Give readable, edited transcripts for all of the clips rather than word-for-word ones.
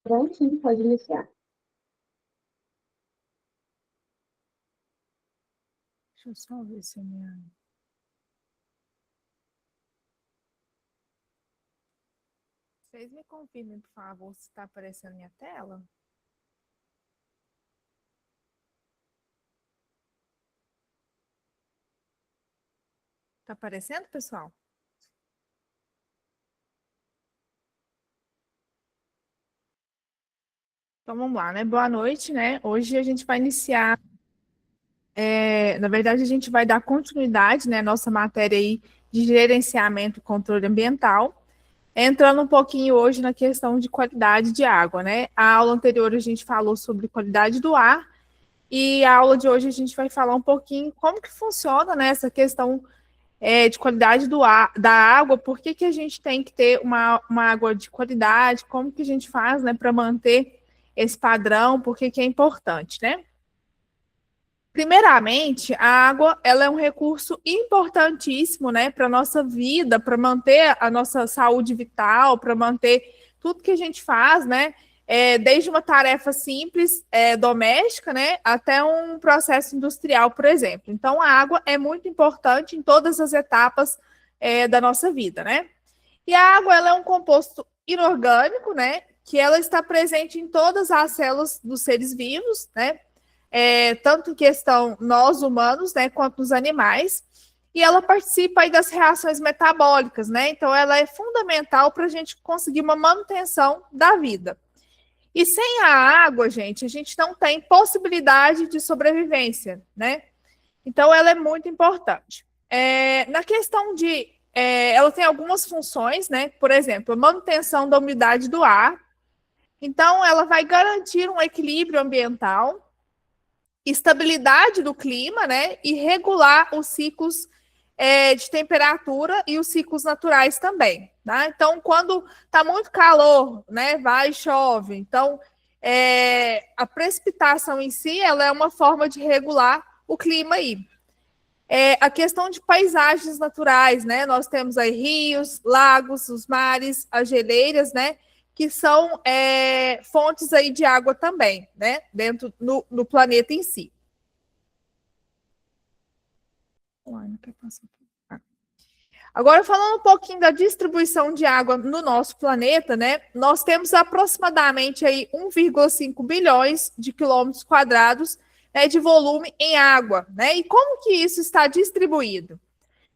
Prontinho, pode iniciar. Deixa eu só ver se a minha. Vocês me confirmem, por favor, se está aparecendo minha tela? Está aparecendo, pessoal? Então vamos lá, né? Boa noite, né? Hoje a gente vai iniciar. Na verdade, a gente vai dar continuidade, né? Nossa matéria aí de gerenciamento e controle ambiental. Entrando um pouquinho hoje na questão de qualidade de água, né? A aula anterior a gente falou sobre qualidade do ar e a aula de hoje a gente vai falar um pouquinho como que funciona, né, essa questão de qualidade do ar, da água, por que que a gente tem que ter uma água de qualidade, como que a gente faz, né, para manter esse padrão, por que que é importante, né? Primeiramente, a água ela é um recurso importantíssimo, né, para a nossa vida, para manter a nossa saúde vital, para manter tudo que a gente faz, né, desde uma tarefa simples, doméstica, né, até um processo industrial, por exemplo. Então, a água é muito importante em todas as etapas, da nossa vida, né? E a água ela é um composto inorgânico, né, que ela está presente em todas as células dos seres vivos, né? Tanto em questão nós humanos, né, quanto nos animais, e ela participa aí das reações metabólicas, né? Então ela é fundamental para a gente conseguir uma manutenção da vida. E sem a água, gente, a gente não tem possibilidade de sobrevivência, né? Então ela é muito importante. Na questão de ela tem algumas funções, né? Por exemplo, a manutenção da umidade do ar. Então, ela vai garantir um equilíbrio ambiental, estabilidade do clima, né, e regular os ciclos de temperatura e os ciclos naturais também, tá? Então, quando está muito calor, né, vai e chove. Então, a precipitação em si, ela é uma forma de regular o clima aí. A questão de paisagens naturais, né? Nós temos aí rios, lagos, os mares, as geleiras, né? Que são fontes aí de água também, né? Dentro no planeta em si. Agora, falando um pouquinho da distribuição de água no nosso planeta, né? Nós temos aproximadamente aí 1,5 bilhões de quilômetros quadrados, né, de volume em água, né? E como que isso está distribuído?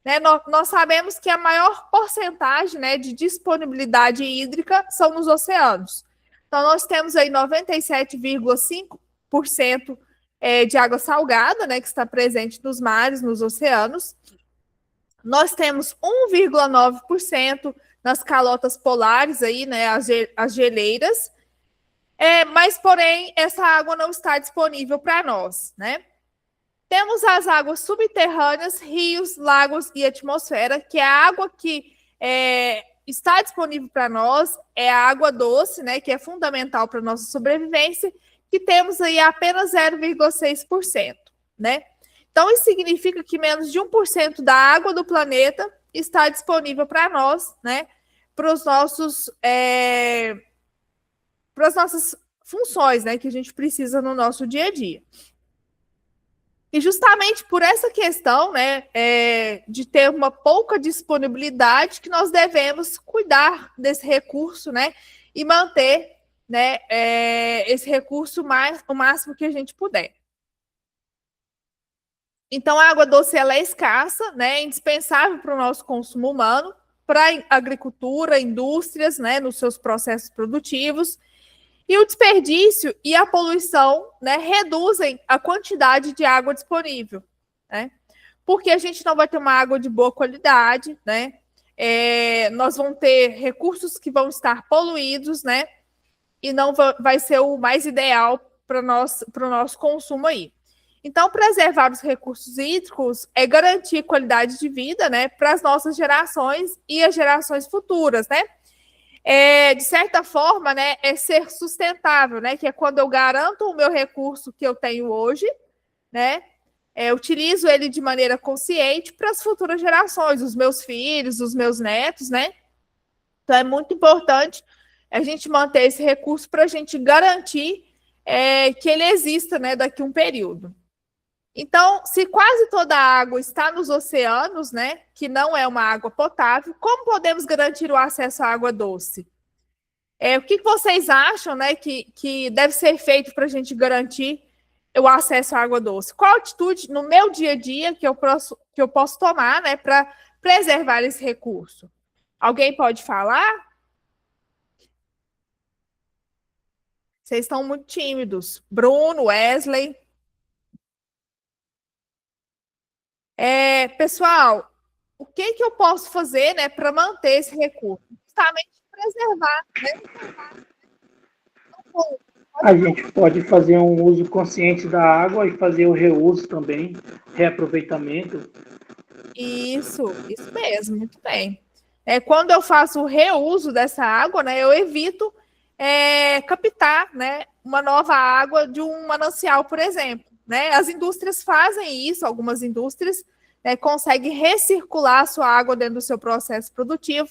Né, nós sabemos que a maior porcentagem, né, de disponibilidade hídrica são nos oceanos. Então, nós temos aí 97,5% de água salgada, né, que está presente nos mares, nos oceanos. Nós temos 1,9% nas calotas polares, aí, né, as geleiras. Mas, porém, essa água não está disponível para nós, né? Temos as águas subterrâneas, rios, lagos e atmosfera, que é a água que está disponível para nós, é a água doce, né, que é fundamental para a nossa sobrevivência, que temos aí apenas 0,6%, né? Então, isso significa que menos de 1% da água do planeta está disponível para nós, né, para os nossos, para as nossas funções, né, que a gente precisa no nosso dia a dia. E justamente por essa questão, né, de ter uma pouca disponibilidade, que nós devemos cuidar desse recurso, né, e manter, né, esse recurso o máximo que a gente puder. Então, a água doce ela é escassa, né, é indispensável para o nosso consumo humano, para a agricultura, indústrias, né, nos seus processos produtivos. E o desperdício e a poluição, né, reduzem a quantidade de água disponível, né? Porque a gente não vai ter uma água de boa qualidade, né? Nós vamos ter recursos que vão estar poluídos, né? E não vai ser o mais ideal para o nosso consumo aí. Então, preservar os recursos hídricos é garantir qualidade de vida, né, para as nossas gerações e as gerações futuras, né? De certa forma, né, é ser sustentável, né, que é quando eu garanto o meu recurso que eu tenho hoje, né, utilizo ele de maneira consciente para as futuras gerações, os meus filhos, os meus netos, né. Então é muito importante a gente manter esse recurso para a gente garantir que ele exista, né, daqui a um período. Então, se quase toda a água está nos oceanos, né, que não é uma água potável, como podemos garantir o acesso à água doce? O que vocês acham, né, que deve ser feito para a gente garantir o acesso à água doce? Qual atitude no meu dia a dia que eu posso tomar, né, para preservar esse recurso? Alguém pode falar? Vocês estão muito tímidos. Bruno, Wesley. Pessoal, o que eu posso fazer, né, para manter esse recurso? Justamente preservar, né? A gente pode fazer um uso consciente da água e fazer o reuso também, reaproveitamento. Isso mesmo, muito bem. Quando eu faço o reuso dessa água, né, eu evito captar, né, uma nova água de um manancial, por exemplo. Né? As indústrias fazem isso, algumas indústrias conseguem recircular a sua água dentro do seu processo produtivo,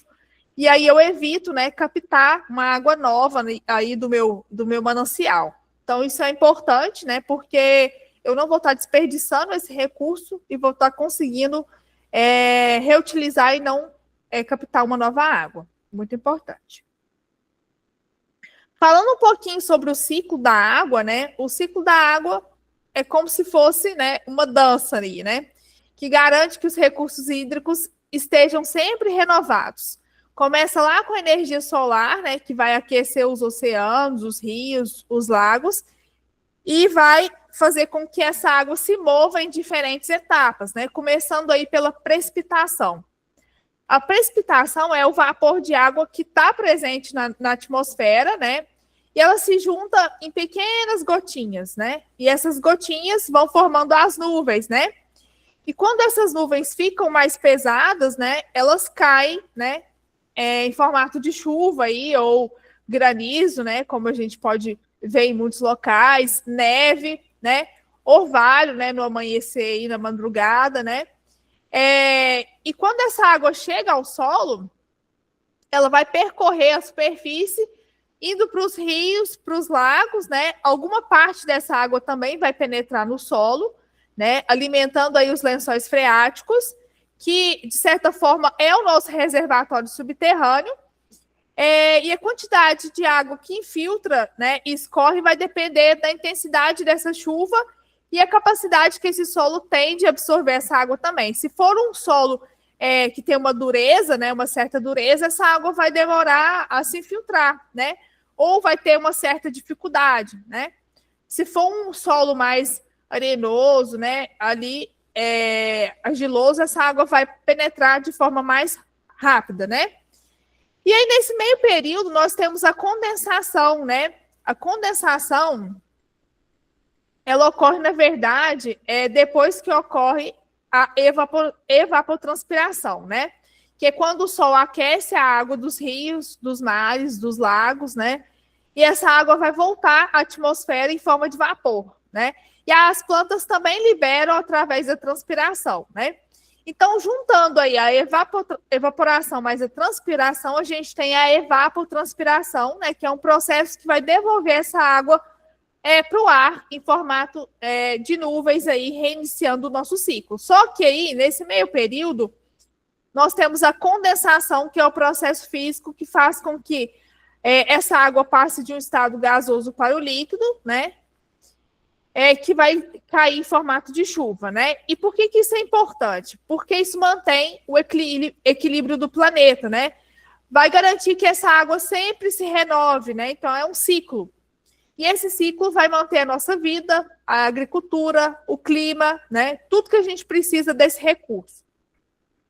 e aí eu evito, né, captar uma água nova aí do meu manancial. Então, isso é importante, né, porque eu não vou estar desperdiçando esse recurso e vou estar conseguindo reutilizar e não captar uma nova água. Muito importante. Falando um pouquinho sobre o ciclo da água, né? O ciclo da água é como se fosse, né, uma dança ali, né? Que garante que os recursos hídricos estejam sempre renovados. Começa lá com a energia solar, né, que vai aquecer os oceanos, os rios, os lagos, e vai fazer com que essa água se mova em diferentes etapas, né? Começando aí pela precipitação. A precipitação é o vapor de água que está presente na atmosfera, né? E ela se junta em pequenas gotinhas, né? E essas gotinhas vão formando as nuvens, né? E quando essas nuvens ficam mais pesadas, né? Elas caem, né? Em formato de chuva aí, ou granizo, né? Como a gente pode ver em muitos locais, neve, né? Orvalho, né? No amanhecer e na madrugada, né? E quando essa água chega ao solo, ela vai percorrer a superfície, indo para os rios, para os lagos, né? Alguma parte dessa água também vai penetrar no solo, né? Alimentando aí os lençóis freáticos, que, de certa forma, é o nosso reservatório subterrâneo. E a quantidade de água que infiltra, né, e escorre vai depender da intensidade dessa chuva e a capacidade que esse solo tem de absorver essa água também. Se for um solo que tem uma dureza, né, uma certa dureza, essa água vai demorar a se infiltrar, né? Ou vai ter uma certa dificuldade, né? Se for um solo mais arenoso, né, ali argiloso, essa água vai penetrar de forma mais rápida, né? E aí, nesse meio período, nós temos a condensação, né? A condensação, ela ocorre, na verdade, depois que ocorre a evapotranspiração, né? Que é quando o sol aquece a água dos rios, dos mares, dos lagos, né? E essa água vai voltar à atmosfera em forma de vapor, né? E as plantas também liberam através da transpiração, né? Então, juntando aí a evaporação mais a transpiração, a gente tem a evapotranspiração, né? Que é um processo que vai devolver essa água para o ar em formato de nuvens aí, reiniciando o nosso ciclo. Só que aí, nesse meio período, nós temos a condensação, que é o processo físico que faz com que essa água passe de um estado gasoso para o líquido, né? Que vai cair em formato de chuva, né? E por que isso é importante? Porque isso mantém o equilíbrio do planeta, né? Vai garantir que essa água sempre se renove, né? Então, é um ciclo. E esse ciclo vai manter a nossa vida, a agricultura, o clima, né? Tudo que a gente precisa desse recurso.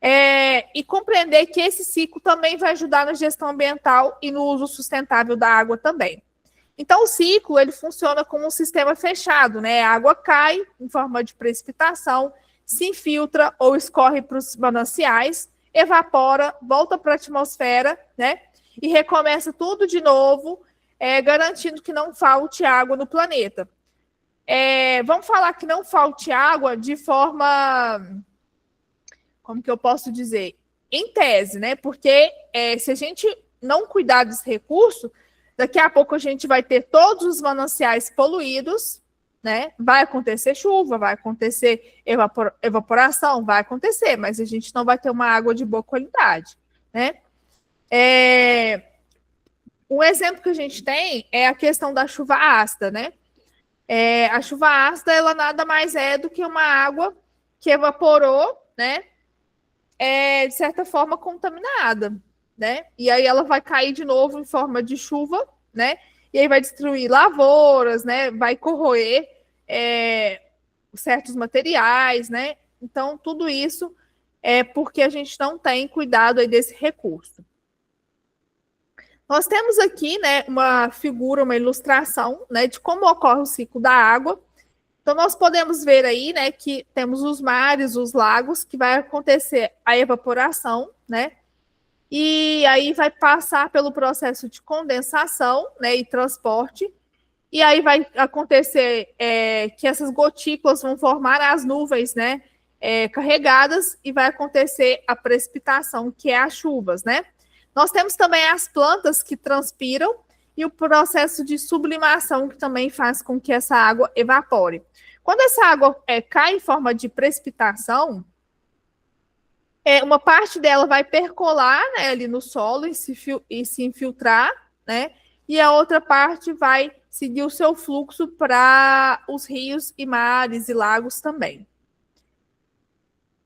E compreender que esse ciclo também vai ajudar na gestão ambiental e no uso sustentável da água também. Então, o ciclo, ele funciona como um sistema fechado, né? A água cai em forma de precipitação, se infiltra ou escorre para os mananciais, evapora, volta para a atmosfera, né? E recomeça tudo de novo, garantindo que não falte água no planeta. Vamos falar que não falte água de forma... Como que eu posso dizer? Em tese, né? Porque se a gente não cuidar desse recurso, daqui a pouco a gente vai ter todos os mananciais poluídos, né? Vai acontecer chuva, vai acontecer evaporação, vai acontecer, mas a gente não vai ter uma água de boa qualidade, né? Um exemplo que a gente tem é a questão da chuva ácida, né? A chuva ácida, ela nada mais é do que uma água que evaporou, né? De certa forma contaminada, né? E aí ela vai cair de novo em forma de chuva, né? E aí vai destruir lavouras, né? Vai corroer certos materiais, né? Então, tudo isso é porque a gente não tem cuidado aí desse recurso. Nós temos aqui, né, uma figura, uma ilustração, né, de como ocorre o ciclo da água. Então, nós podemos ver aí, né, que temos os mares, os lagos, que vai acontecer a evaporação, né, e aí vai passar pelo processo de condensação, né, e transporte, e aí vai acontecer que essas gotículas vão formar as nuvens, né, carregadas, e vai acontecer a precipitação, que é as chuvas, né. Nós temos também as plantas que transpiram e o processo de sublimação, que também faz com que essa água evapore. Quando essa água cai em forma de precipitação, uma parte dela vai percolar, né, ali no solo e se infiltrar, né, e a outra parte vai seguir o seu fluxo para os rios e mares e lagos também.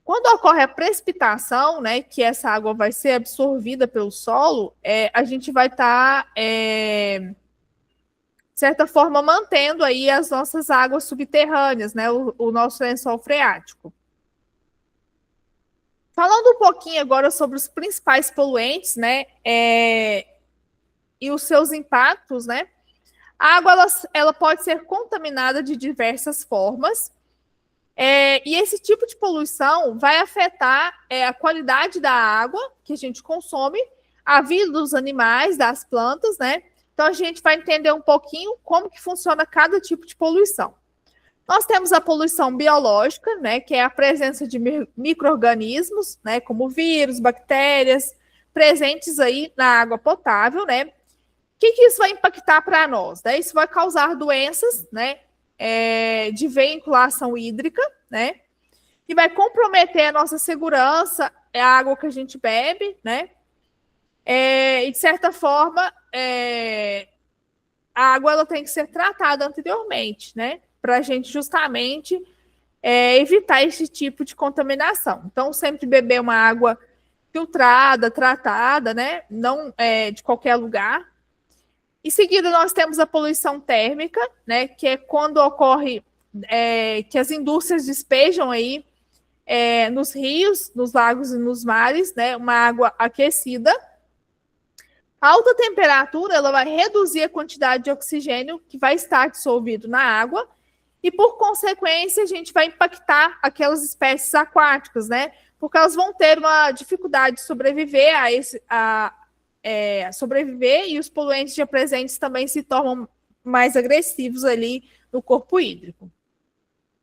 Quando ocorre a precipitação, né, que essa água vai ser absorvida pelo solo, a gente vai estar, de certa forma, mantendo aí as nossas águas subterrâneas, né, o nosso lençol freático. Falando um pouquinho agora sobre os principais poluentes, né, e os seus impactos, né, a água ela pode ser contaminada de diversas formas. E esse tipo de poluição vai afetar a qualidade da água que a gente consome, a vida dos animais, das plantas, né? Então, a gente vai entender um pouquinho como que funciona cada tipo de poluição. Nós temos a poluição biológica, né? Que é a presença de micro-organismos, né? Como vírus, bactérias, presentes aí na água potável, né? O que isso vai impactar para nós? Né? Isso vai causar doenças, né? De vinculação hídrica, né? E vai comprometer a nossa segurança, a água que a gente bebe, né? E de certa forma, a água ela tem que ser tratada anteriormente, né? Para a gente justamente evitar esse tipo de contaminação. Então, sempre beber uma água filtrada, tratada, né? Não de qualquer lugar. Em seguida, nós temos a poluição térmica, né, que é quando ocorre que as indústrias despejam aí nos rios, nos lagos e nos mares, né, uma água aquecida. A alta temperatura ela vai reduzir a quantidade de oxigênio que vai estar dissolvido na água e, por consequência, a gente vai impactar aquelas espécies aquáticas, né, porque elas vão ter uma dificuldade de sobreviver sobreviver, e os poluentes já presentes também se tornam mais agressivos ali no corpo hídrico.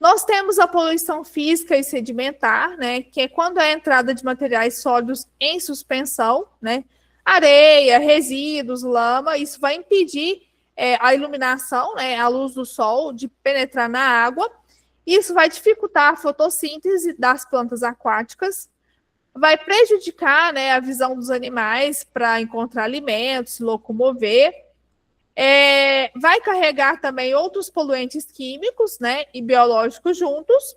Nós temos a poluição física e sedimentar, né, que é quando a entrada de materiais sólidos em suspensão, né, areia, resíduos, lama, isso vai impedir a iluminação, né, a luz do sol de penetrar na água. Isso vai dificultar a fotossíntese das plantas aquáticas, vai prejudicar, né, a visão dos animais para encontrar alimentos, se locomover. Vai carregar também outros poluentes químicos, né, e biológicos juntos.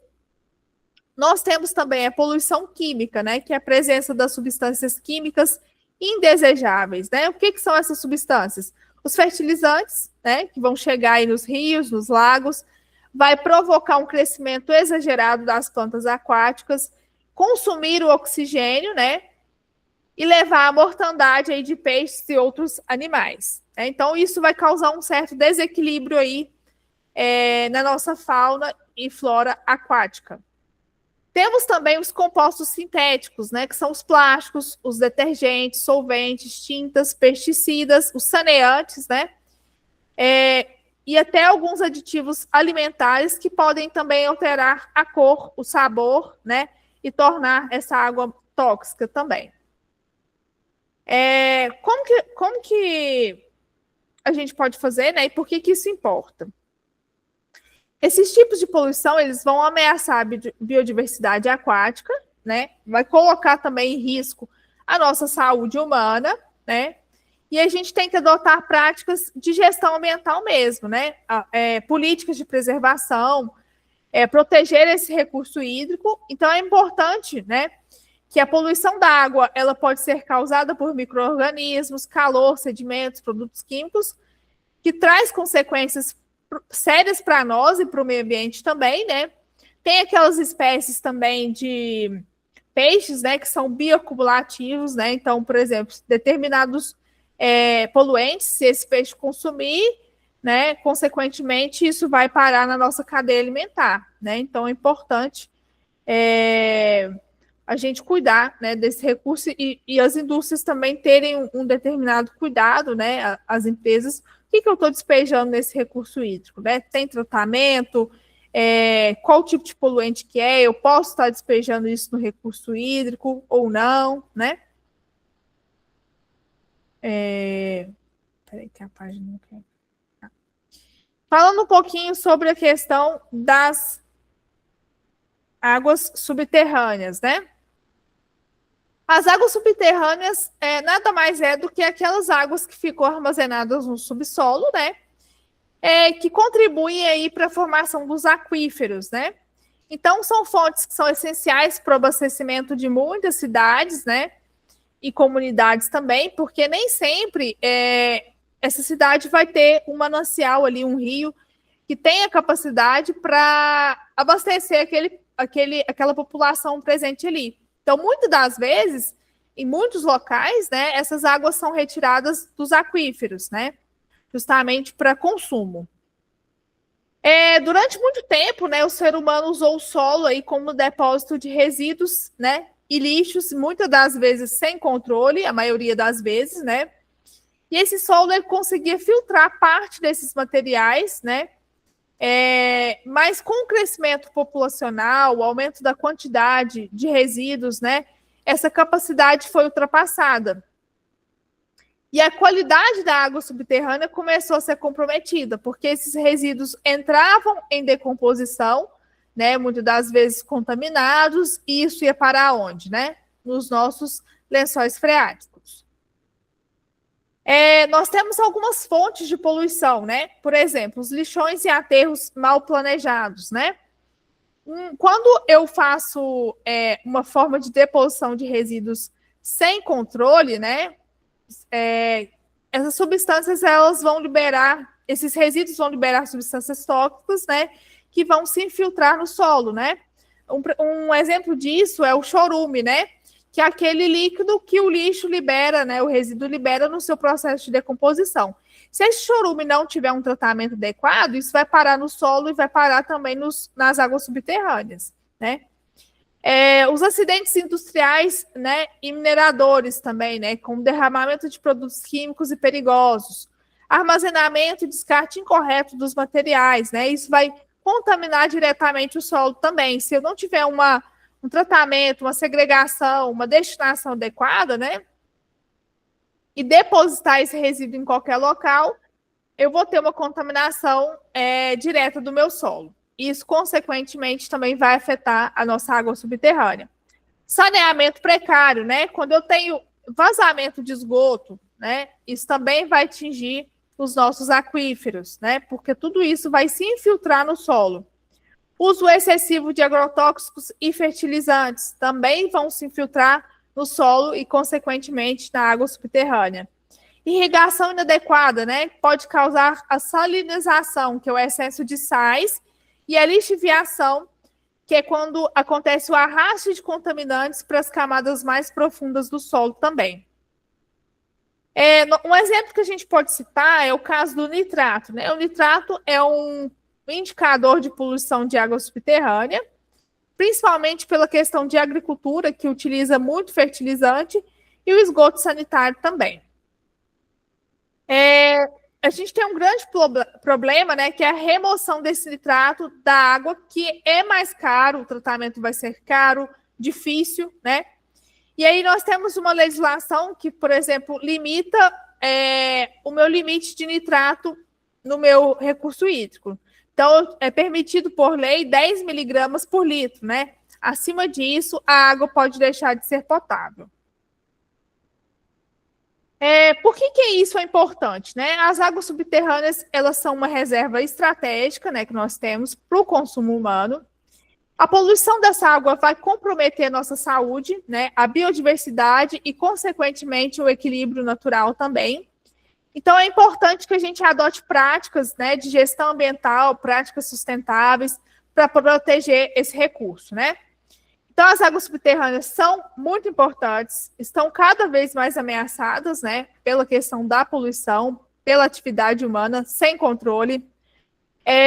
Nós temos também a poluição química, né, que é a presença das substâncias químicas indesejáveis, né? O que são essas substâncias? Os fertilizantes, né, que vão chegar aí nos rios, nos lagos, vai provocar um crescimento exagerado das plantas aquáticas, consumir o oxigênio, né, e levar à mortandade aí de peixes e outros animais. Então, isso vai causar um certo desequilíbrio aí na nossa fauna e flora aquática. Temos também os compostos sintéticos, né, que são os plásticos, os detergentes, solventes, tintas, pesticidas, os saneantes, né, e até alguns aditivos alimentares que podem também alterar a cor, o sabor, né, e tornar essa água tóxica também. Como que a gente pode fazer, né? E por que isso importa? Esses tipos de poluição, eles vão ameaçar a biodiversidade aquática, né? Vai colocar também em risco a nossa saúde humana, né? E a gente tem que adotar práticas de gestão ambiental mesmo, né? Políticas de preservação, proteger esse recurso hídrico. Então, é importante, né, que a poluição da água ela pode ser causada por micro-organismos, calor, sedimentos, produtos químicos, que traz consequências sérias para nós e para o meio ambiente também, né? Tem aquelas espécies também de peixes, né, que são bioacumulativos, né? Então, por exemplo, determinados poluentes, se esse peixe consumir, né, consequentemente, isso vai parar na nossa cadeia alimentar, né? Então, é importante a gente cuidar, né, desse recurso e as indústrias também terem um determinado cuidado, né? As empresas, o que eu estou despejando nesse recurso hídrico, né? Tem tratamento? Qual tipo de poluente que é? Eu posso estar despejando isso no recurso hídrico ou não, né? Peraí que a página não quer. Falando um pouquinho sobre a questão das águas subterrâneas, né? As águas subterrâneas nada mais do que aquelas águas que ficam armazenadas no subsolo, né? Que contribuem aí para a formação dos aquíferos, né? Então, são fontes que são essenciais para o abastecimento de muitas cidades, né? E comunidades também, porque nem sempre essa cidade vai ter um manancial ali, um rio, que tenha capacidade para abastecer aquela população presente ali. Então, muitas das vezes, em muitos locais, né, essas águas são retiradas dos aquíferos, né? Justamente para consumo. Durante muito tempo, né, o ser humano usou o solo aí como depósito de resíduos, né, e lixos, muitas das vezes sem controle, a maioria das vezes, né? E esse solo ele conseguia filtrar parte desses materiais, né? Mas com o crescimento populacional, o aumento da quantidade de resíduos, né, essa capacidade foi ultrapassada. E a qualidade da água subterrânea começou a ser comprometida, porque esses resíduos entravam em decomposição, né, muitas das vezes contaminados, e isso ia parar onde, né? Nos nossos lençóis freáticos. Nós temos algumas fontes de poluição, né? Por exemplo, os lixões e aterros mal planejados, né? Quando eu faço uma forma de deposição de resíduos sem controle, né? Essas substâncias elas vão liberar, esses resíduos vão liberar substâncias tóxicas, né? Que vão se infiltrar no solo, né? Um exemplo disso é o chorume, né? Que é aquele líquido que o lixo libera, né? O resíduo libera no seu processo de decomposição. Se esse chorume não tiver um tratamento adequado, isso vai parar no solo e vai parar também nas águas subterrâneas, né? Os acidentes industriais, né, e mineradores também, né, com derramamento de produtos químicos e perigosos, armazenamento e descarte incorreto dos materiais, né? Isso vai contaminar diretamente o solo também. Se eu não tiver um tratamento, uma segregação, uma destinação adequada, né? E depositar esse resíduo em qualquer local, eu vou ter uma contaminação direta do meu solo. Isso, consequentemente, também vai afetar a nossa água subterrânea. Saneamento precário, né? Quando eu tenho vazamento de esgoto, né? Isso também vai atingir os nossos aquíferos, né? Porque tudo isso vai se infiltrar no solo. Uso excessivo de agrotóxicos e fertilizantes também vão se infiltrar no solo e, consequentemente, na água subterrânea. Irrigação inadequada, né? Pode causar a salinização, que é o excesso de sais, e a lixiviação, que é quando acontece o arrasto de contaminantes para as camadas mais profundas do solo também. Um exemplo que a gente pode citar é o caso do nitrato, né? O nitrato é um indicador de poluição de água subterrânea, principalmente pela questão de agricultura, que utiliza muito fertilizante, e o esgoto sanitário também. A gente tem um grande problema, né, que é a remoção desse nitrato da água, que é mais caro, o tratamento vai ser caro, difícil, né? E aí nós temos uma legislação que, por exemplo, limita o meu limite de nitrato no meu recurso hídrico. Então, é permitido por lei 10 miligramas por litro, né? Acima disso, a água pode deixar de ser potável. Por que isso é importante, né? As águas subterrâneas, elas são uma reserva estratégica, né, que nós temos para o consumo humano. A poluição dessa água vai comprometer a nossa saúde, né, a biodiversidade e, consequentemente, o equilíbrio natural também. Então, é importante que a gente adote práticas, né, de gestão ambiental, práticas sustentáveis, para proteger esse recurso, né? Então, as águas subterrâneas são muito importantes, estão cada vez mais ameaçadas, né, pela questão da poluição, pela atividade humana sem controle.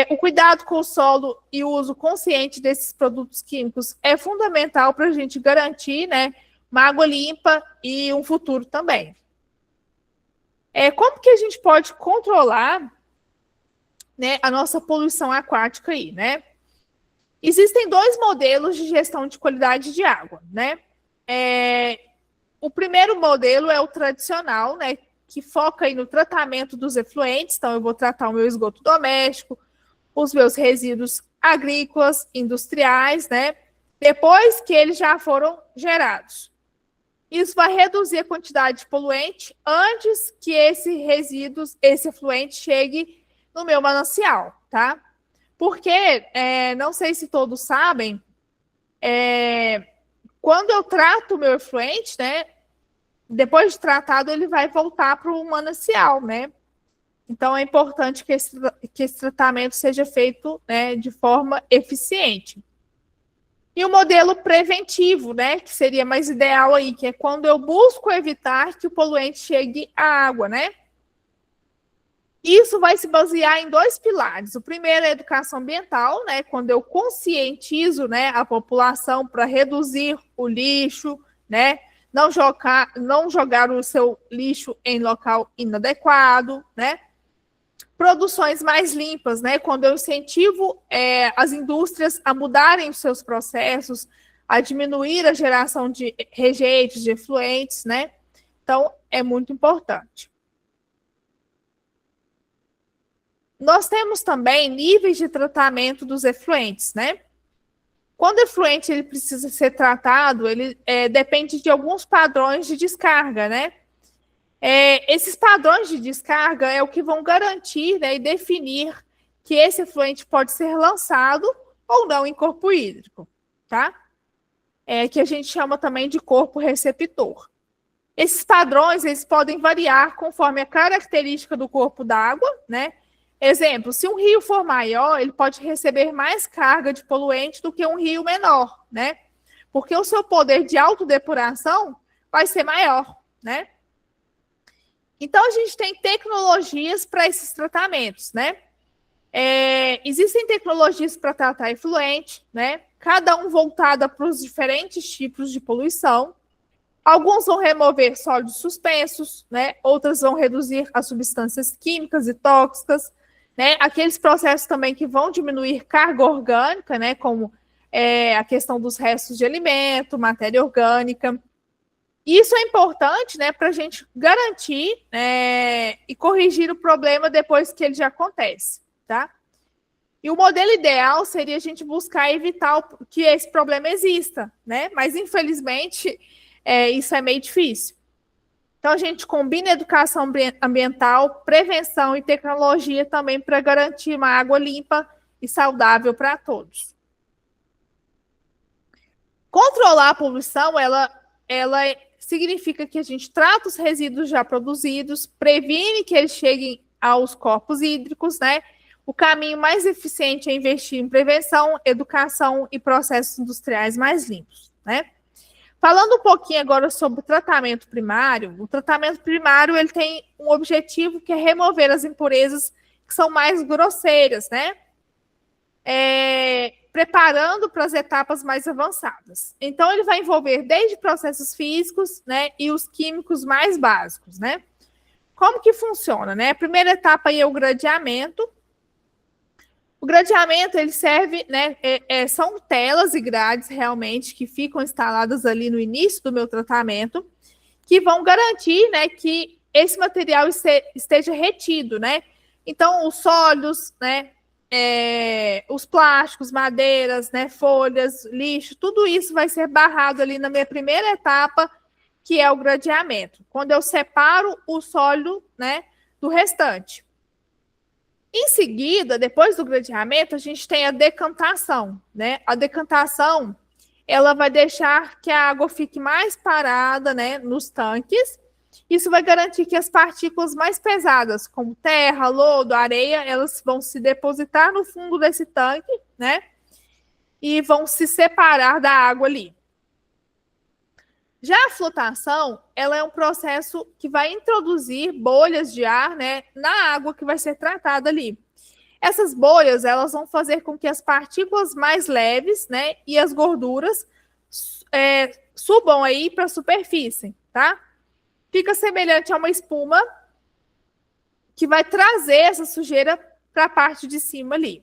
O cuidado com o solo e o uso consciente desses produtos químicos é fundamental para a gente garantir, né, uma água limpa e um futuro também. Como que a gente pode controlar, né, a nossa poluição aquática aí, né? Existem 2 modelos de gestão de qualidade de água, né? O primeiro modelo é o tradicional, né, que foca aí no tratamento dos efluentes. Então, eu vou tratar o meu esgoto doméstico, os meus resíduos agrícolas, industriais, né, depois que eles já foram gerados. Isso vai reduzir a quantidade de poluente antes que esse efluente chegue no meu manancial, tá? Porque, não sei se todos sabem, quando eu trato o meu efluente, né, depois de tratado, ele vai voltar para o manancial, né? Então, é importante que esse tratamento seja feito, né, de forma eficiente. E o modelo preventivo, né, que seria mais ideal aí, que é quando eu busco evitar que o poluente chegue à água, né? Isso vai se basear em 2 pilares. O primeiro é a educação ambiental, né, quando eu conscientizo, né, a população para reduzir o lixo, né, não jogar o seu lixo em local inadequado, né? Produções mais limpas, né? Quando eu incentivo as indústrias a mudarem os seus processos, a diminuir a geração de rejeitos, de efluentes, né? Então, é muito importante. Nós temos também níveis de tratamento dos efluentes, né? Quando o efluente ele precisa ser tratado, ele depende de alguns padrões de descarga, né? Esses padrões de descarga é o que vão garantir, né, e definir que esse efluente pode ser lançado ou não em corpo hídrico, tá? Que a gente chama também de corpo receptor. Esses padrões, eles podem variar conforme a característica do corpo d'água, né? Exemplo, se um rio for maior, ele pode receber mais carga de poluente do que um rio menor, né? Porque o seu poder de autodepuração vai ser maior, né? Então, a gente tem tecnologias para esses tratamentos, né? Existem tecnologias para tratar efluente, né? Cada um voltada para os diferentes tipos de poluição. Alguns vão remover sólidos suspensos, né? Outras vão reduzir as substâncias químicas e tóxicas, né? Aqueles processos também que vão diminuir carga orgânica, né? Como a questão dos restos de alimento, matéria orgânica. Isso é importante, né, para a gente garantir e corrigir o problema depois que ele já acontece, tá? E o modelo ideal seria a gente buscar evitar que esse problema exista, né? Mas, infelizmente, isso é meio difícil. Então, a gente combina educação ambiental, prevenção e tecnologia também para garantir uma água limpa e saudável para todos. Controlar a poluição, ela significa que a gente trata os resíduos já produzidos, previne que eles cheguem aos corpos hídricos, né? O caminho mais eficiente é investir em prevenção, educação e processos industriais mais limpos, né? Falando um pouquinho agora sobre o tratamento primário ele tem um objetivo que é remover as impurezas que são mais grosseiras, né? Preparando para as etapas mais avançadas. Então, ele vai envolver desde processos físicos, né, e os químicos mais básicos, né? Como que funciona, né? A primeira etapa aí é o gradeamento. O gradeamento, ele serve, né, são telas e grades realmente que ficam instaladas ali no início do meu tratamento, que vão garantir, né, que esse material esteja retido, né? Então, os sólidos, né, os plásticos, madeiras, né, folhas, lixo, tudo isso vai ser barrado ali na minha primeira etapa, que é o gradeamento, quando eu separo o sólido, né, do restante. Em seguida, depois do gradeamento, a gente tem a decantação, né? A decantação, ela vai deixar que a água fique mais parada, né, nos tanques. Isso vai garantir que as partículas mais pesadas, como terra, lodo, areia, elas vão se depositar no fundo desse tanque, né? E vão se separar da água ali. Já a flotação, ela é um processo que vai introduzir bolhas de ar, né, na água que vai ser tratada ali. Essas bolhas, elas vão fazer com que as partículas mais leves, né, e as gorduras subam aí para a superfície, tá? Fica semelhante a uma espuma que vai trazer essa sujeira para a parte de cima ali.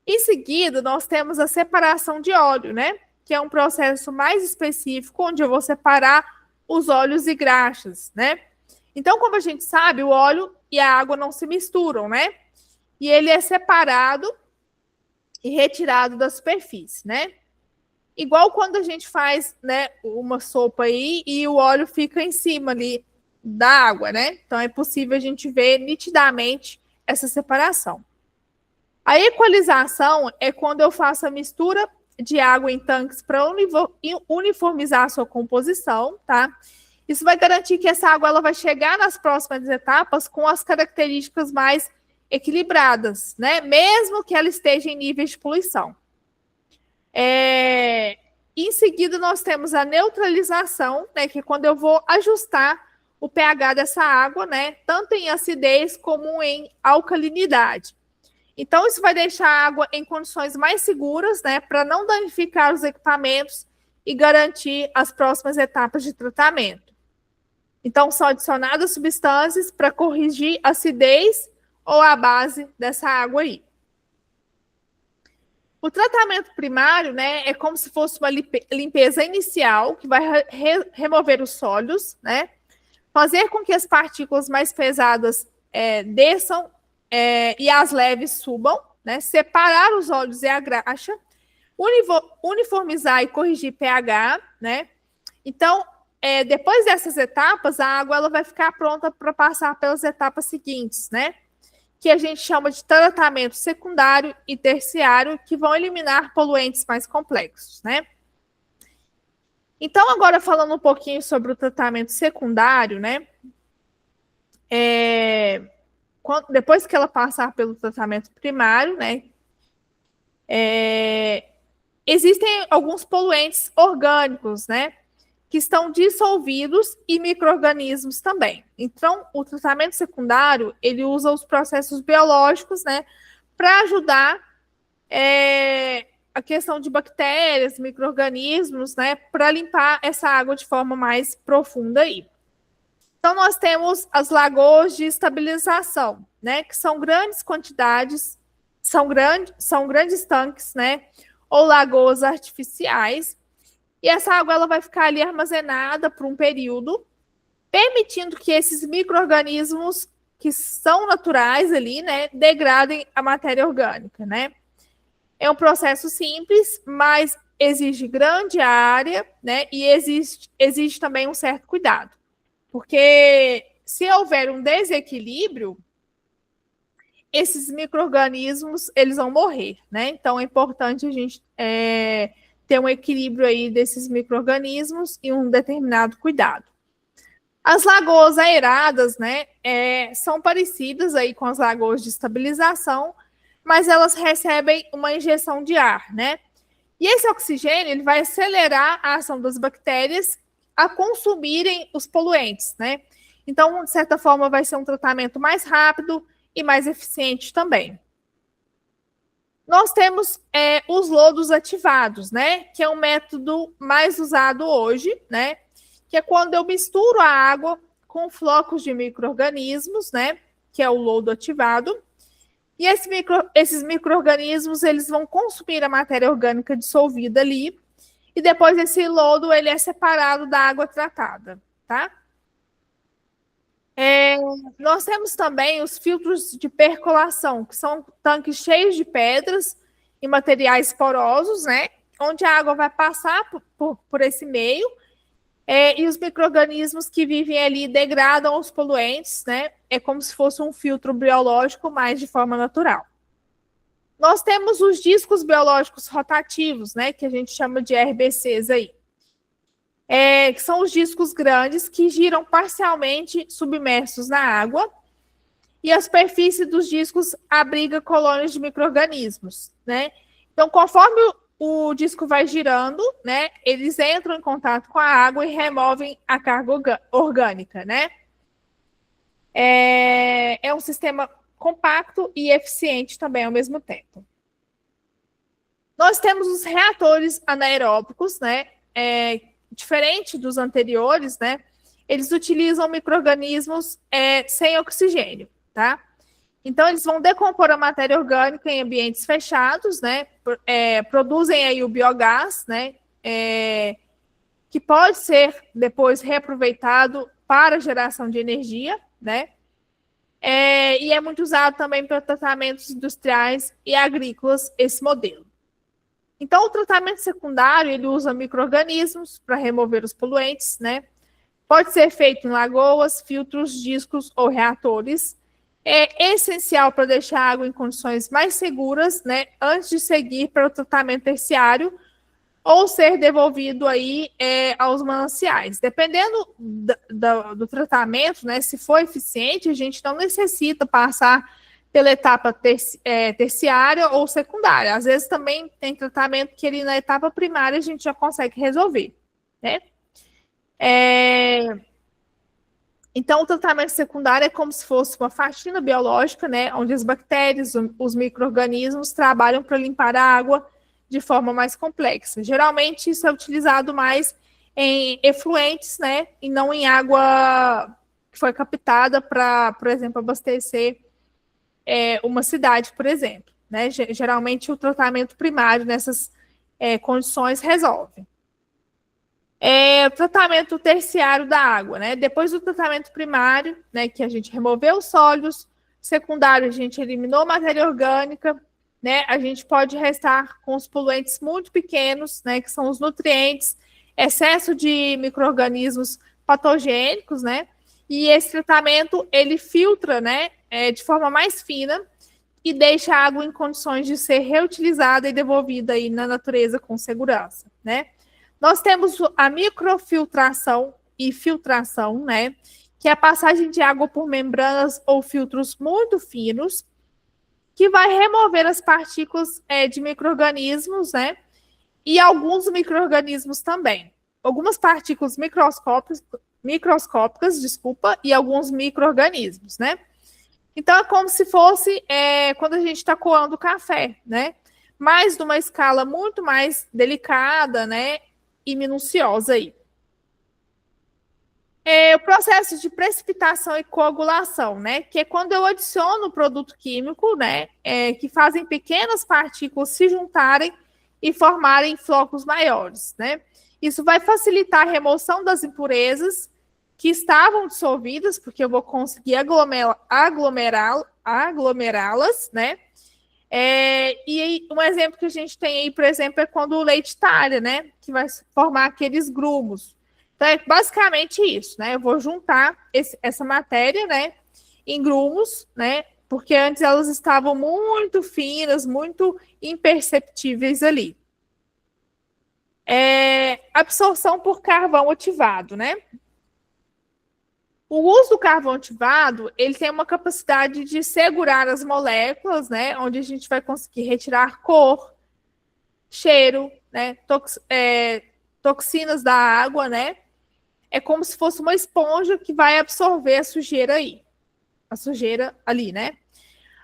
Em seguida, nós temos a separação de óleo, né? Que é um processo mais específico, onde eu vou separar os óleos e graxas, né? Então, como a gente sabe, o óleo e a água não se misturam, né? E ele é separado e retirado da superfície, né? Igual quando a gente faz, né, uma sopa aí e o óleo fica em cima ali da água, né? Então, é possível a gente ver nitidamente essa separação. A equalização é quando eu faço a mistura de água em tanques para uniformizar a sua composição, tá? Isso vai garantir que essa água ela vai chegar nas próximas etapas com as características mais equilibradas, né? Mesmo que ela esteja em níveis de poluição. Em seguida, nós temos a neutralização, né? Que é quando eu vou ajustar o pH dessa água, né? Tanto em acidez como em alcalinidade. Então, isso vai deixar a água em condições mais seguras, né, para não danificar os equipamentos e garantir as próximas etapas de tratamento. Então, são adicionadas substâncias para corrigir a acidez ou a base dessa água aí. O tratamento primário, né, é como se fosse uma limpeza inicial, que vai remover os sólidos, né, fazer com que as partículas mais pesadas desçam e as leves subam, né? Separar os óleos e a graxa, uniformizar e corrigir pH, né? Então, depois dessas etapas, a água ela vai ficar pronta para passar pelas etapas seguintes, né? Que a gente chama de tratamento secundário e terciário, que vão eliminar poluentes mais complexos, né? Então, agora falando um pouquinho sobre o tratamento secundário, né? Depois que ela passar pelo tratamento primário, né, existem alguns poluentes orgânicos, né, que estão dissolvidos e micro-organismos também. Então, o tratamento secundário, ele usa os processos biológicos, né, para ajudar a questão de bactérias, micro-organismos, né, para limpar essa água de forma mais profunda aí. Então, nós temos as lagoas de estabilização, né? Que são grandes quantidades, são grandes tanques, né? Ou lagoas artificiais. E essa água ela vai ficar ali armazenada por um período, permitindo que esses micro-organismos que são naturais ali, né? Degradem a matéria orgânica, né? É um processo simples, mas exige grande área, né? E exige também um certo cuidado. Porque se houver um desequilíbrio, esses micro-organismos eles vão morrer, né? Então é importante a gente ter um equilíbrio aí desses micro-organismos e um determinado cuidado. As lagoas aeradas, né, são parecidas aí com as lagoas de estabilização, mas elas recebem uma injeção de ar, né? E esse oxigênio ele vai acelerar a ação das bactérias a consumirem os poluentes, né? Então, de certa forma, vai ser um tratamento mais rápido e mais eficiente também. Nós temos os lodos ativados, né? Que é um método mais usado hoje, né? Que é quando eu misturo a água com flocos de micro-organismos, né? Que é o lodo ativado. E esses micro-organismos, eles vão consumir a matéria orgânica dissolvida ali, e depois esse lodo ele é separado da água tratada, tá? Nós temos também os filtros de percolação, que são tanques cheios de pedras e materiais porosos, né? Onde a água vai passar por esse meio, e os micro-organismos que vivem ali degradam os poluentes, né? É como se fosse um filtro biológico, mas de forma natural. Nós temos os discos biológicos rotativos, né? Que a gente chama de RBCs aí. Que são os discos grandes que giram parcialmente submersos na água, e a superfície dos discos abriga colônias de micro-organismos, né? Então, conforme o disco vai girando, né, eles entram em contato com a água e removem a carga orgânica, né? É um sistema compacto e eficiente também ao mesmo tempo. Nós temos os reatores anaeróbicos, né? Diferente dos anteriores, né? Eles utilizam micro-organismos sem oxigênio, tá? Então, eles vão decompor a matéria orgânica em ambientes fechados, né? Produzem aí o biogás, né? Que pode ser depois reaproveitado para geração de energia, né? E é muito usado também para tratamentos industriais e agrícolas, esse modelo. Então, o tratamento secundário, ele usa micro-organismos para remover os poluentes, né? Pode ser feito em lagoas, filtros, discos ou reatores. É essencial para deixar a água em condições mais seguras, né? Antes de seguir para o tratamento terciário ou ser devolvido aí aos mananciais. Dependendo do tratamento, né? Se for eficiente, a gente não necessita passar pela etapa terciária ou secundária. Às vezes também tem tratamento que ele na etapa primária a gente já consegue resolver, né? Então, o tratamento secundário é como se fosse uma faxina biológica, né? Onde as bactérias, os micro-organismos trabalham para limpar a água de forma mais complexa. Geralmente, isso é utilizado mais em efluentes, né? E não em água que foi captada para, por exemplo, abastecer uma cidade, por exemplo, né? Geralmente o tratamento primário nessas condições resolve. O tratamento terciário da água, né? Depois do tratamento primário, né, que a gente removeu os sólidos, secundário a gente eliminou matéria orgânica, né? A gente pode restar com os poluentes muito pequenos, né, que são os nutrientes, excesso de micro-organismos patogênicos, né? E esse tratamento ele filtra, né, de forma mais fina e deixa a água em condições de ser reutilizada e devolvida aí na natureza com segurança, né? Nós temos a microfiltração e filtração, né? Que é a passagem de água por membranas ou filtros muito finos, que vai remover as partículas de micro-organismos, né? E alguns micro-organismos também. Algumas partículas microscópicas, e alguns micro-organismos, né? Então, é como se fosse quando a gente está coando café, né? Mas numa escala muito mais delicada, né? E minuciosa aí. O processo de precipitação e coagulação, né? Que é quando eu adiciono o produto químico, né? Que fazem pequenas partículas se juntarem e formarem flocos maiores, né? Isso vai facilitar a remoção das impurezas que estavam dissolvidas, porque eu vou conseguir aglomerá-las, né? E um exemplo que a gente tem aí, por exemplo, é quando o leite talha, né? Que vai formar aqueles grumos. Então, é basicamente isso, né? Eu vou juntar essa matéria, né? Em grumos, né? Porque antes elas estavam muito finas, muito imperceptíveis ali. Absorção por carvão ativado, né? O uso do carvão ativado, ele tem uma capacidade de segurar as moléculas, né? Onde a gente vai conseguir retirar cor, cheiro, né? Toxinas da água, né? É como se fosse uma esponja que vai absorver a sujeira aí. A sujeira ali, né?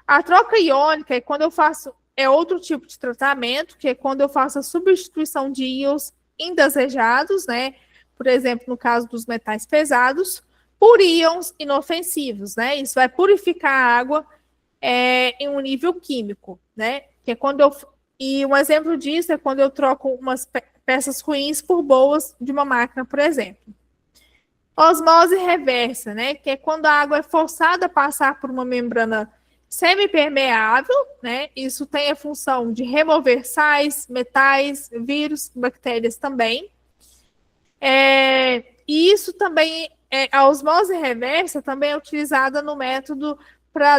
A troca iônica é quando eu faço... É outro tipo de tratamento, que é quando eu faço a substituição de íons indesejados, né? Por exemplo, no caso dos metais pesados, por íons inofensivos, né? Isso vai purificar a água em um nível químico, né? Que é quando e um exemplo disso é quando eu troco umas peças ruins por boas de uma máquina, por exemplo. Osmose reversa, né? Que é quando a água é forçada a passar por uma membrana semipermeável, né? Isso tem a função de remover sais, metais, vírus, bactérias também. E isso também, a osmose reversa também é utilizada no método para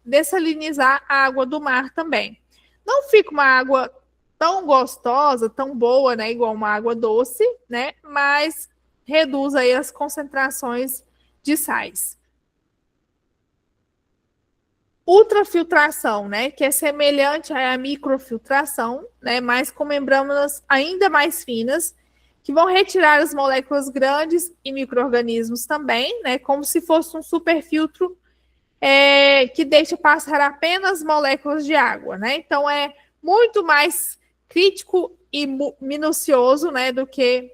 dessalinizar a água do mar também. Não fica uma água tão gostosa, tão boa, né? Igual uma água doce, né? Mas reduz aí as concentrações de sais. Ultrafiltração, né, que é semelhante à microfiltração, né, mas com membranas ainda mais finas, que vão retirar as moléculas grandes e micro-organismos também, né, como se fosse um superfiltro que deixa passar apenas moléculas de água, né? Então é muito mais crítico e minucioso, né, do que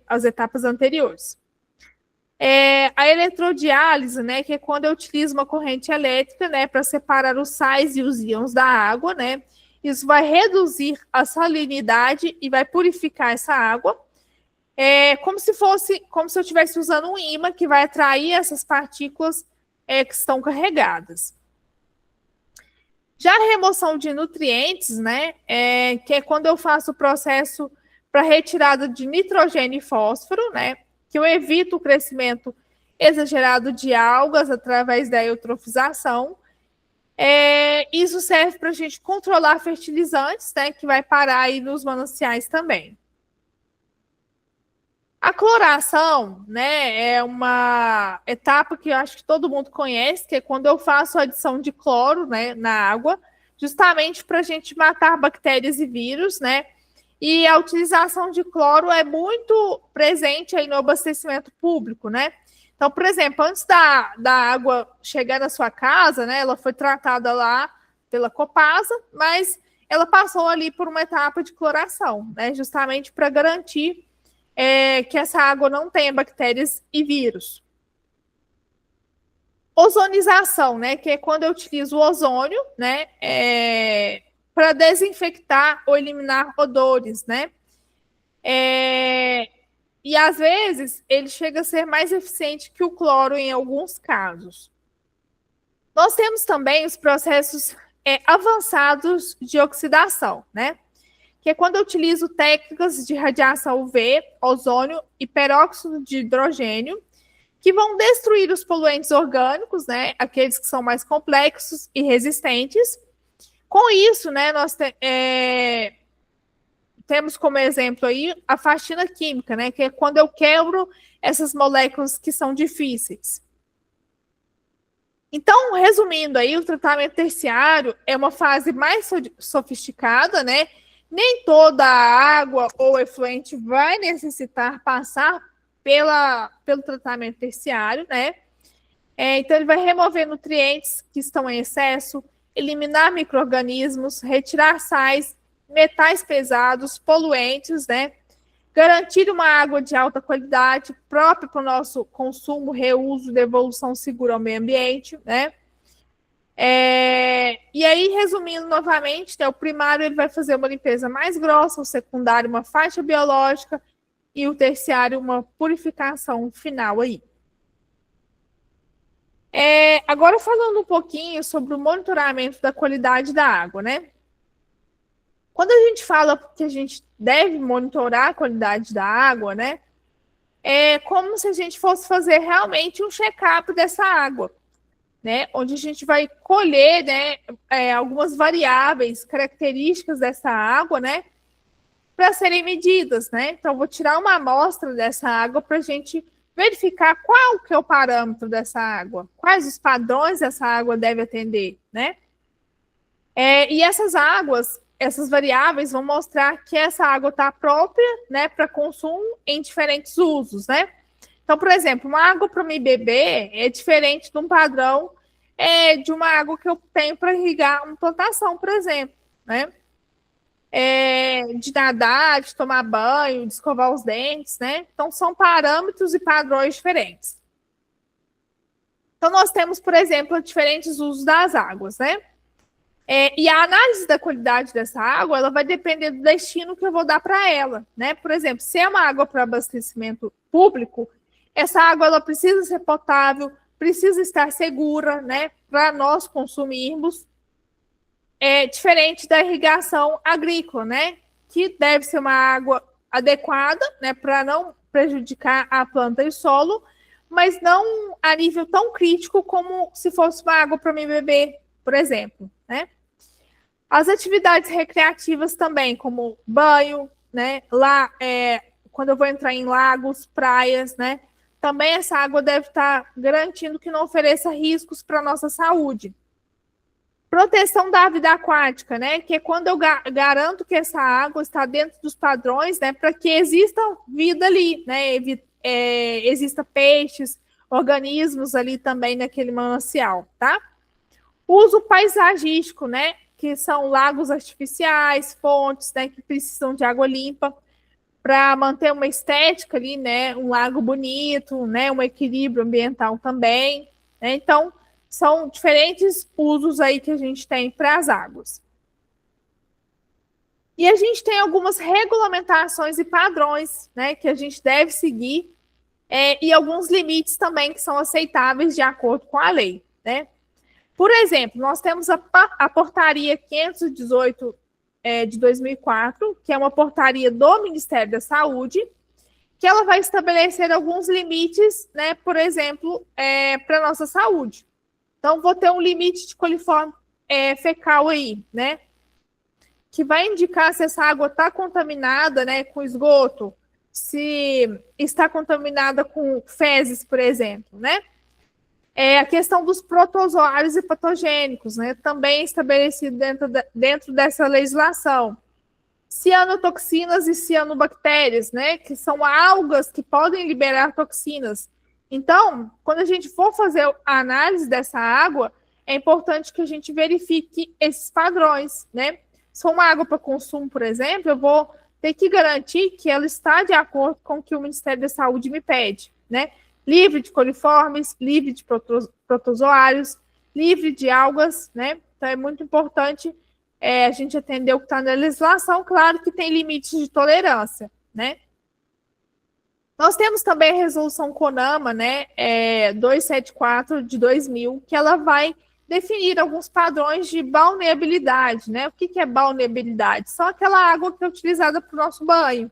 as etapas anteriores. A eletrodiálise, né, que é quando eu utilizo uma corrente elétrica, né, para separar os sais e os íons da água, né? Isso vai reduzir a salinidade e vai purificar essa água. Como se eu estivesse usando um ímã que vai atrair essas partículas que estão carregadas. Já a remoção de nutrientes, né, que é quando eu faço o processo para retirada de nitrogênio e fósforo, né, que eu evito o crescimento exagerado de algas através da eutrofização. Isso serve para a gente controlar fertilizantes, né, que vai parar aí nos mananciais também. A cloração, né, é uma etapa que eu acho que todo mundo conhece, que é quando eu faço a adição de cloro, né, na água, justamente para a gente matar bactérias e vírus, né? E a utilização de cloro é muito presente aí no abastecimento público, né? Então, por exemplo, antes da água chegar na sua casa, né, ela foi tratada lá pela Copasa, mas ela passou ali por uma etapa de cloração, né, justamente para garantir que essa água não tenha bactérias e vírus. Ozonização, né, que é quando eu utilizo o ozônio, né, para desinfectar ou eliminar odores, né? E às vezes ele chega a ser mais eficiente que o cloro em alguns casos. Nós temos também os processos avançados de oxidação, né? Que é quando eu utilizo técnicas de radiação UV, ozônio e peróxido de hidrogênio, que vão destruir os poluentes orgânicos, né? Aqueles que são mais complexos e resistentes. Com isso, né, nós temos como exemplo aí a faxina química, né, que é quando eu quebro essas moléculas que são difíceis. Então, resumindo aí, o tratamento terciário é uma fase mais sofisticada, né? Nem toda a água ou efluente vai necessitar passar pelo tratamento terciário, né? Então, ele vai remover nutrientes que estão em excesso, eliminar micro-organismos, retirar sais, metais pesados, poluentes, né? Garantir uma água de alta qualidade, própria para o nosso consumo, reuso, devolução segura ao meio ambiente, né? E aí, resumindo novamente, né, o primário ele vai fazer uma limpeza mais grossa, o secundário uma faixa biológica e o terciário uma purificação final aí. Agora falando um pouquinho sobre o monitoramento da qualidade da água, né? Quando a gente fala que a gente deve monitorar a qualidade da água, né? É como se a gente fosse fazer realmente um check-up dessa água, né? Onde a gente vai colher, né, algumas variáveis, características dessa água, né? Para serem medidas, né? Então, vou tirar uma amostra dessa água para a gente verificar qual que é o parâmetro dessa água, quais os padrões essa água deve atender, né? E essas variáveis vão mostrar que essa água está própria, né, para consumo em diferentes usos, né? Então, por exemplo, uma água para me beber é diferente de um padrão de uma água que eu tenho para irrigar uma plantação, por exemplo, né? De nadar, de tomar banho, de escovar os dentes, né? Então, são parâmetros e padrões diferentes. Então, nós temos, por exemplo, diferentes usos das águas, né? E a análise da qualidade dessa água, ela vai depender do destino que eu vou dar para ela, né? Por exemplo, se é uma água para abastecimento público, essa água ela precisa ser potável, precisa estar segura, né? Para nós consumirmos. Diferente da irrigação agrícola, né? Que deve ser uma água adequada, né? Para não prejudicar a planta e o solo, mas não a nível tão crítico como se fosse uma água para mim beber, por exemplo, né? As atividades recreativas também, como banho, né? Lá, quando eu vou entrar em lagos, praias, né? Também essa água deve estar garantindo que não ofereça riscos para a nossa saúde. Proteção da vida aquática, né? Que é quando eu garanto que essa água está dentro dos padrões, né? Para que exista vida ali, né? Exista peixes, organismos ali também naquele manancial, tá? Uso paisagístico, né? Que são lagos artificiais, fontes, né? Que precisam de água limpa para manter uma estética ali, né? Um lago bonito, né? Um equilíbrio ambiental também, né? Então, são diferentes usos aí que a gente tem para as águas. E a gente tem algumas regulamentações e padrões, né? Que a gente deve seguir e alguns limites também que são aceitáveis de acordo com a lei, né? Por exemplo, nós temos a portaria 518 de 2004, que é uma portaria do Ministério da Saúde, que ela vai estabelecer alguns limites, né, por exemplo, para a nossa saúde. Então, vou ter um limite de coliforme fecal aí, né, que vai indicar se essa água está contaminada, né, com esgoto, se está contaminada com fezes, por exemplo, né. A questão dos protozoários e patogênicos, né, também estabelecido dentro dessa legislação. Cianotoxinas e cianobactérias, né, que são algas que podem liberar toxinas. Então, quando a gente for fazer a análise dessa água, é importante que a gente verifique esses padrões, né? Se for uma água para consumo, por exemplo, eu vou ter que garantir que ela está de acordo com o que o Ministério da Saúde me pede, né? Livre de coliformes, livre de protozoários, livre de algas, né? Então, é muito importante a gente atender o que está na legislação. Claro que tem limites de tolerância, né? Nós temos também a resolução CONAMA, né? 274 de 2000, que ela vai definir alguns padrões de balneabilidade, né? O que é balneabilidade? Só aquela água que é utilizada para o nosso banho,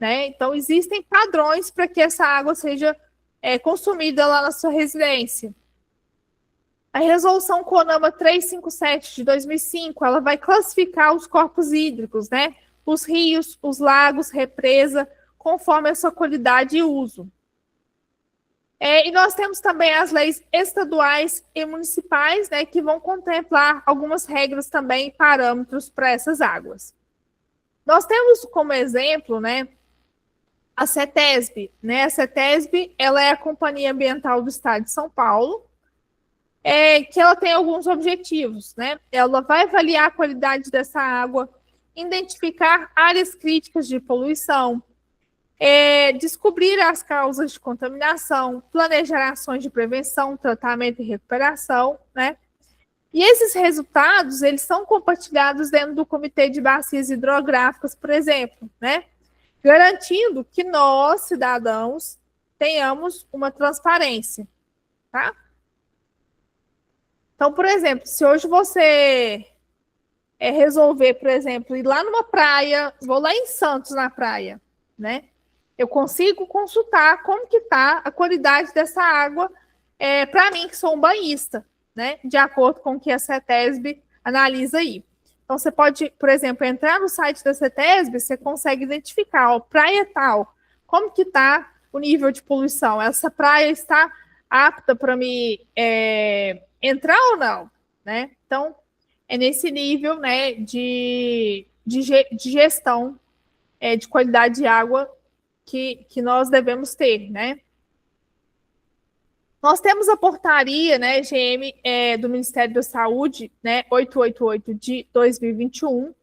né? Então, existem padrões para que essa água seja consumida lá na sua residência. A resolução CONAMA 357 de 2005, ela vai classificar os corpos hídricos, né? Os rios, os lagos, represa, conforme a sua qualidade e uso. E nós temos também as leis estaduais e municipais, né, que vão contemplar algumas regras também e parâmetros para essas águas. Nós temos como exemplo, né, a CETESB, né? A CETESB, ela é a Companhia Ambiental do Estado de São Paulo, que ela tem alguns objetivos, né? Ela vai avaliar a qualidade dessa água, identificar áreas críticas de poluição, descobrir as causas de contaminação, planejar ações de prevenção, tratamento e recuperação, né? E esses resultados, eles são compartilhados dentro do Comitê de Bacias Hidrográficas, por exemplo, né? Garantindo que nós, cidadãos, tenhamos uma transparência, tá? Então, por exemplo, se hoje você resolver, por exemplo, ir lá numa praia, vou lá em Santos na praia, né? Eu consigo consultar como que está a qualidade dessa água para mim, que sou um banhista, né? De acordo com o que a CETESB analisa aí. Então, você pode, por exemplo, entrar no site da CETESB, você consegue identificar, ó, praia tal, como que está o nível de poluição? Essa praia está apta para me entrar ou não, né? Então, é nesse nível, né, de gestão de qualidade de água que nós devemos ter, né? Nós temos a portaria, né, GM do Ministério da Saúde, né, 888 de 2021,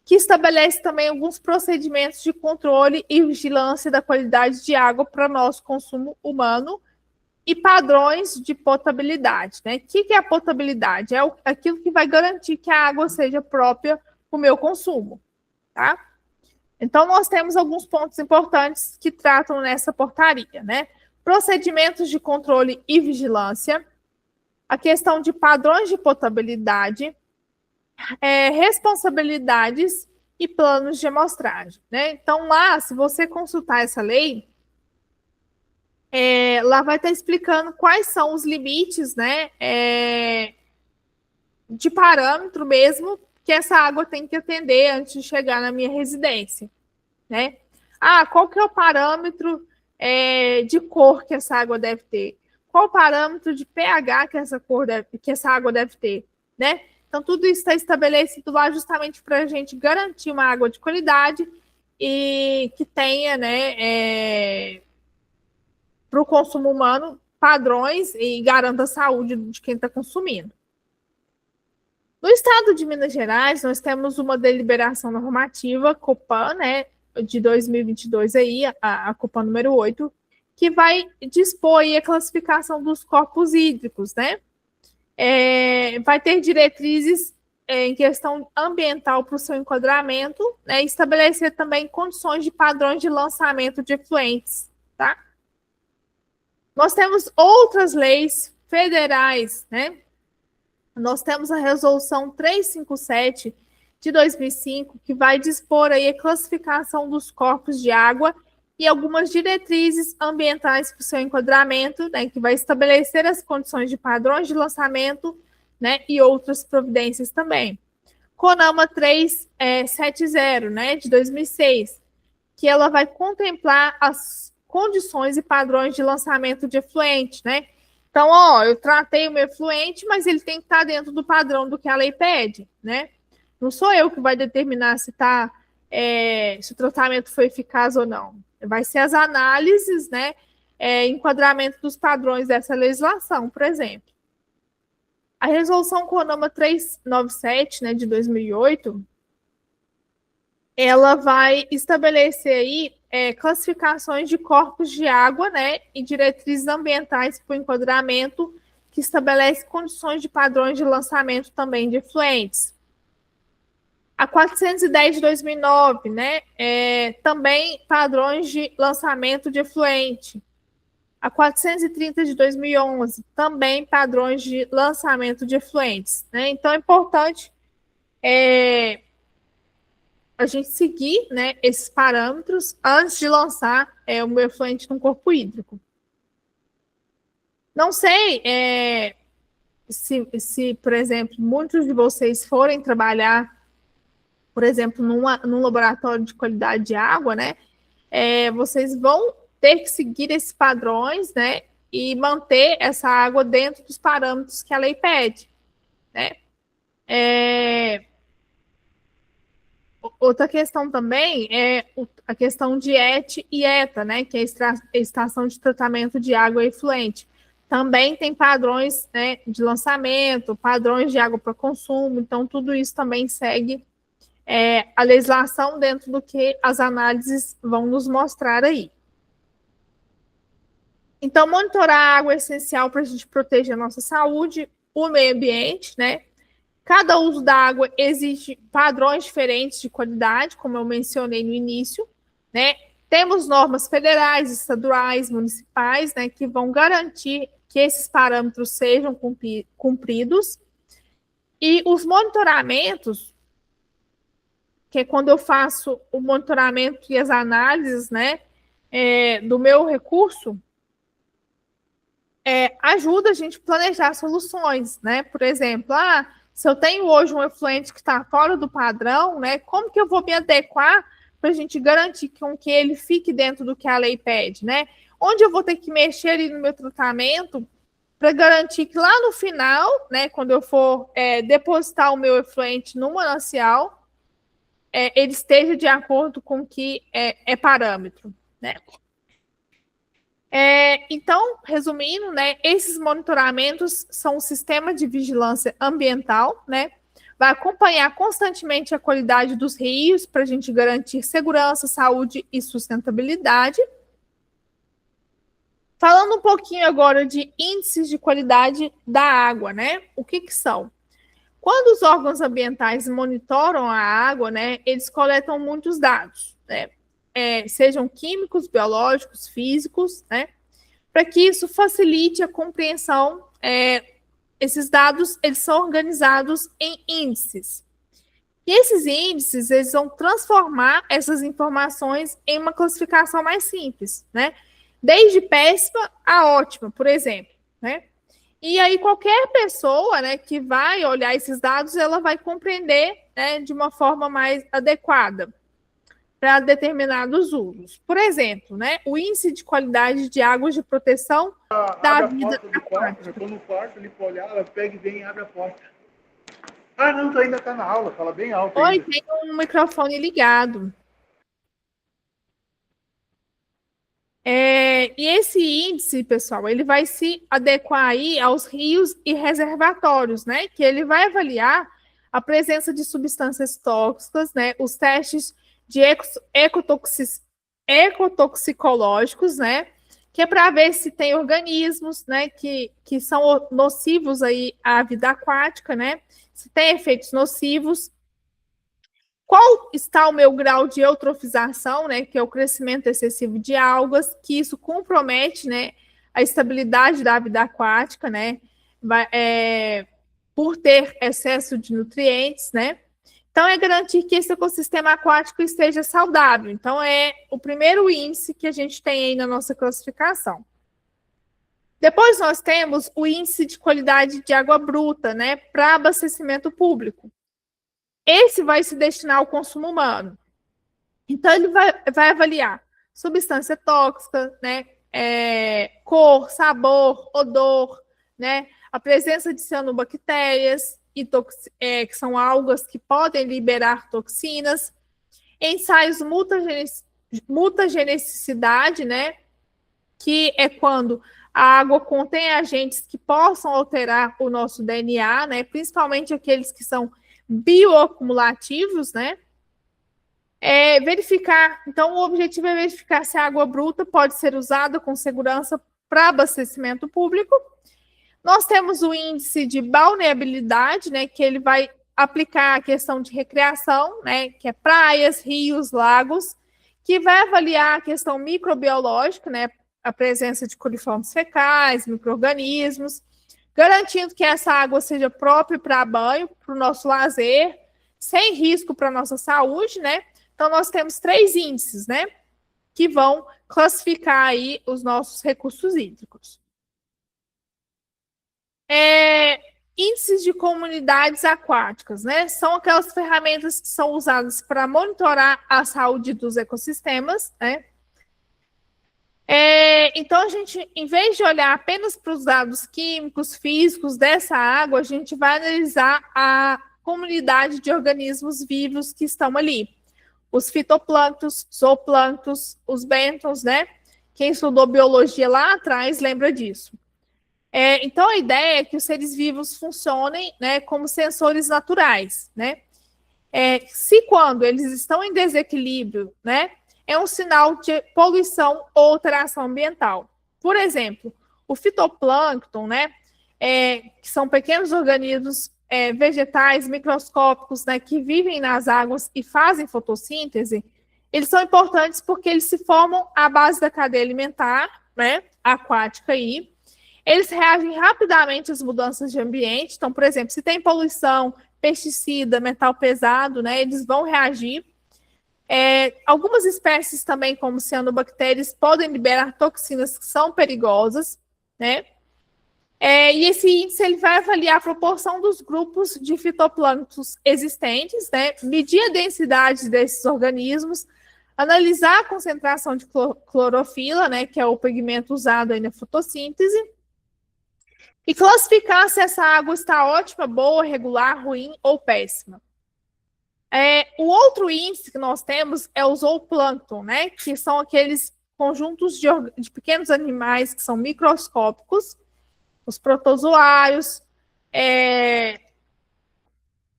que estabelece também alguns procedimentos de controle e vigilância da qualidade de água para nosso consumo humano e padrões de potabilidade, né? O que é a potabilidade? É aquilo que vai garantir que a água seja própria para o meu consumo, tá? Então, nós temos alguns pontos importantes que tratam nessa portaria, né? Procedimentos de controle e vigilância, a questão de padrões de potabilidade, responsabilidades e planos de amostragem, né? Então, lá, se você consultar essa lei, lá vai estar explicando quais são os limites, né, de parâmetro mesmo que essa água tem que atender antes de chegar na minha residência, né? Qual que é o parâmetro de cor que essa água deve ter? Qual o parâmetro de pH que essa água deve ter, né? Então, tudo isso está estabelecido lá justamente para a gente garantir uma água de qualidade e que tenha, né, para o consumo humano, padrões e garanta a saúde de quem está consumindo. No estado de Minas Gerais, nós temos uma deliberação normativa, Copan, né, de 2022, aí, a Copan número 8, que vai dispor aí a classificação dos corpos hídricos, né? Vai ter diretrizes em questão ambiental para o seu enquadramento, né, e estabelecer também condições de padrões de lançamento de efluentes, tá? Nós temos outras leis federais, né? Nós temos a Resolução 357 de 2005, que vai dispor aí a classificação dos corpos de água e algumas diretrizes ambientais para o seu enquadramento, né, que vai estabelecer as condições de padrões de lançamento, né, e outras providências também. CONAMA 370, né, de 2006, que ela vai contemplar as condições e padrões de lançamento de efluente, né? Então, eu tratei o meu efluente, mas ele tem que estar dentro do padrão do que a lei pede, né? Não sou eu que vai determinar se o tratamento foi eficaz ou não. Vai ser as análises, né? Enquadramento dos padrões dessa legislação, por exemplo. A resolução CONAMA 397, né, de 2008, ela vai estabelecer aí classificações de corpos de água, né, e diretrizes ambientais para o enquadramento, que estabelece condições de padrões de lançamento também de efluentes. A 410 de 2009, né, também padrões de lançamento de efluente. A 430 de 2011, também padrões de lançamento de efluentes, né? Então, é importante a gente seguir, né, esses parâmetros antes de lançar o meu efluente no corpo hídrico. Não sei se, por exemplo, muitos de vocês forem trabalhar, por exemplo, num laboratório de qualidade de água, né, vocês vão ter que seguir esses padrões, né, e manter essa água dentro dos parâmetros que a lei pede, né. Outra questão também é a questão de ET e ETA, né, que é a estação de tratamento de água efluente. Também tem padrões, né, de lançamento, padrões de água para consumo, então tudo isso também segue a legislação dentro do que as análises vão nos mostrar aí. Então, monitorar a água é essencial para a gente proteger a nossa saúde, o meio ambiente, né? Cada uso da água exige padrões diferentes de qualidade, como eu mencionei no início, né? Temos normas federais, estaduais, municipais, né, que vão garantir que esses parâmetros sejam cumpridos. E os monitoramentos, que é quando eu faço o monitoramento e as análises, né, do meu recurso, ajuda a gente a planejar soluções, né? Por exemplo, se eu tenho hoje um efluente que está fora do padrão, né, como que eu vou me adequar para a gente garantir que ele fique dentro do que a lei pede, né? Onde eu vou ter que mexer ali no meu tratamento para garantir que lá no final, né, quando eu for depositar o meu efluente no manancial, ele esteja de acordo com o que é parâmetro, né? Então, resumindo, né, esses monitoramentos são um sistema de vigilância ambiental, né? Vai acompanhar constantemente a qualidade dos rios para a gente garantir segurança, saúde e sustentabilidade. Falando um pouquinho agora de índices de qualidade da água, né? O que que são? Quando os órgãos ambientais monitoram a água, né, eles coletam muitos dados, né? Sejam químicos, biológicos, físicos, né? Para que isso facilite a compreensão, esses dados eles são organizados em índices. E esses índices eles vão transformar essas informações em uma classificação mais simples, né? Desde péssima a ótima, por exemplo, né? E aí qualquer pessoa, né, que vai olhar esses dados, ela vai compreender, né, de uma forma mais adequada para determinados usos. Por exemplo, né, o índice de qualidade de águas de proteção da vida aquática. Eu estou no quarto ali para olhar, ela pega e vem e abre a porta. Ah, não, tu ainda está na aula, fala bem alto. Oi, ainda. tem um microfone ligado. E esse índice, pessoal, ele vai se adequar aí aos rios e reservatórios, né? Que ele vai avaliar a presença de substâncias tóxicas, né? Os testes de ecotoxicológicos, né? Que é para ver se tem organismos, né? Que são nocivos aí à vida aquática, né? Se tem efeitos nocivos. Qual está o meu grau de eutrofização, né, que é o crescimento excessivo de algas, que isso compromete, né, a estabilidade da vida aquática, né, por ter excesso de nutrientes, né. Então, é garantir que esse ecossistema aquático esteja saudável. Então, é o primeiro índice que a gente tem aí na nossa classificação. Depois, nós temos o índice de qualidade de água bruta, né, para abastecimento público. Esse vai se destinar ao consumo humano. Então, ele vai avaliar substância tóxica, né? Cor, sabor, odor, né? A presença de cianobactérias, que são algas que podem liberar toxinas, ensaios mutagenicidade, né? Que é quando a água contém agentes que possam alterar o nosso DNA, né? Principalmente aqueles que são bioacumulativos, né? Verificar, então o objetivo é verificar se a água bruta pode ser usada com segurança para abastecimento público. Nós temos o índice de balneabilidade, né, que ele vai aplicar a questão de recreação, né, que é praias, rios, lagos, que vai avaliar a questão microbiológica, né, a presença de coliformes fecais, micro-organismos, garantindo que essa água seja própria para banho, para o nosso lazer, sem risco para a nossa saúde, né? Então, nós temos 3 índices, né? Que vão classificar aí os nossos recursos hídricos. Índices de comunidades aquáticas, né? São aquelas ferramentas que são usadas para monitorar a saúde dos ecossistemas, né? Então, a gente, em vez de olhar apenas para os dados químicos, físicos dessa água, a gente vai analisar a comunidade de organismos vivos que estão ali. Os fitoplânctons, zooplânctons, os bêntons, né? Quem estudou biologia lá atrás lembra disso. Então, a ideia é que os seres vivos funcionem, né, como sensores naturais, né? Se quando eles estão em desequilíbrio, né? É um sinal de poluição ou alteração ambiental. Por exemplo, o fitoplâncton, né, que são pequenos organismos vegetais microscópicos, né, que vivem nas águas e fazem fotossíntese, eles são importantes porque eles se formam à base da cadeia alimentar, né, aquática aí. Eles reagem rapidamente às mudanças de ambiente. Então, por exemplo, se tem poluição, pesticida, metal pesado, né, eles vão reagir. Algumas espécies também, como cianobactérias, podem liberar toxinas que são perigosas, né? E esse índice ele vai avaliar a proporção dos grupos de fitoplânctons existentes, né? Medir a densidade desses organismos, analisar a concentração de clorofila, né? Que é o pigmento usado aí na fotossíntese, e classificar se essa água está ótima, boa, regular, ruim ou péssima. O outro índice que nós temos é o zooplâncton, né? Que são aqueles conjuntos de pequenos animais que são microscópicos, os protozoários,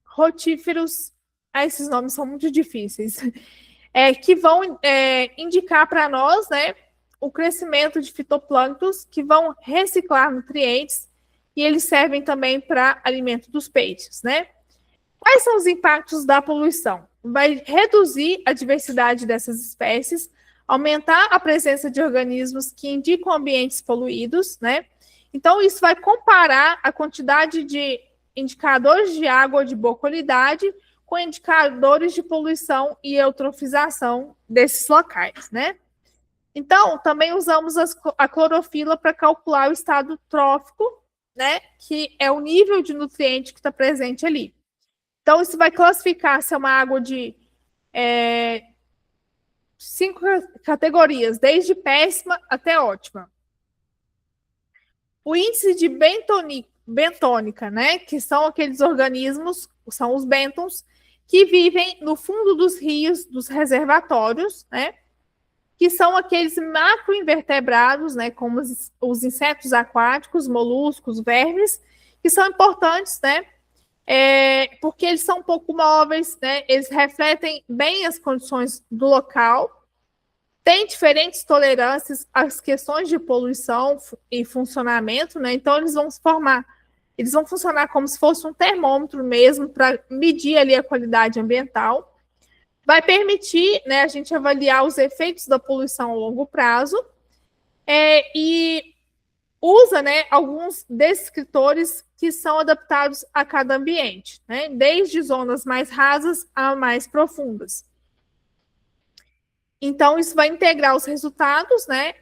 rotíferos, esses nomes são muito difíceis, que vão indicar para nós, né, o crescimento de fitoplânctons que vão reciclar nutrientes e eles servem também para alimento dos peixes, né? Quais são os impactos da poluição? Vai reduzir a diversidade dessas espécies, aumentar a presença de organismos que indicam ambientes poluídos, né? Então, isso vai comparar a quantidade de indicadores de água de boa qualidade com indicadores de poluição e eutrofização desses locais, né? Então, também usamos a clorofila para calcular o estado trófico, né? Que é o nível de nutriente que está presente ali. Então, isso vai classificar se é uma água de 5 categorias, desde péssima até ótima. O índice de bentônica, né? Que são aqueles organismos, são os bêntons, que vivem no fundo dos rios, dos reservatórios, né? Que são aqueles macroinvertebrados, né? Como os insetos aquáticos, moluscos, vermes, que são importantes, né? Porque eles são um pouco móveis, né? Eles refletem bem as condições do local, têm diferentes tolerâncias às questões de poluição e funcionamento, né? Então, eles vão funcionar como se fosse um termômetro mesmo para medir ali a qualidade ambiental. Vai permitir, né, a gente avaliar os efeitos da poluição a longo prazo e usa, né, alguns descritores que são adaptados a cada ambiente, né, desde zonas mais rasas a mais profundas. Então, isso vai integrar os resultados, né,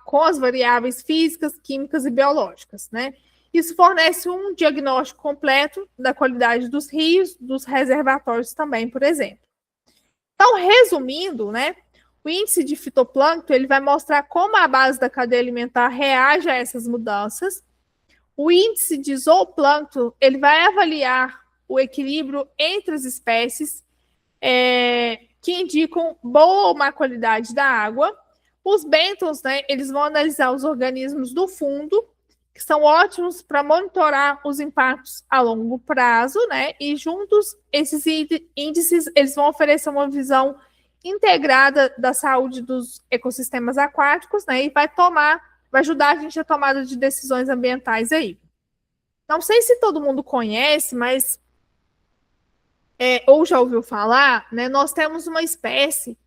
com as variáveis físicas, químicas e biológicas, né. Isso fornece um diagnóstico completo da qualidade dos rios, dos reservatórios também, por exemplo. Então, resumindo, né, o índice de fitoplâncton ele vai mostrar como a base da cadeia alimentar reage a essas mudanças. O índice de zooplâncton ele vai avaliar o equilíbrio entre as espécies que indicam boa ou má qualidade da água. Os bêntons, né, eles vão analisar os organismos do fundo, que são ótimos para monitorar os impactos a longo prazo, né? E juntos, esses índices eles vão oferecer uma visão integrada da saúde dos ecossistemas aquáticos, né? E vai ajudar a gente a tomada de decisões ambientais aí. Não sei se todo mundo conhece, mas ou já ouviu falar, né? Nós temos uma espécie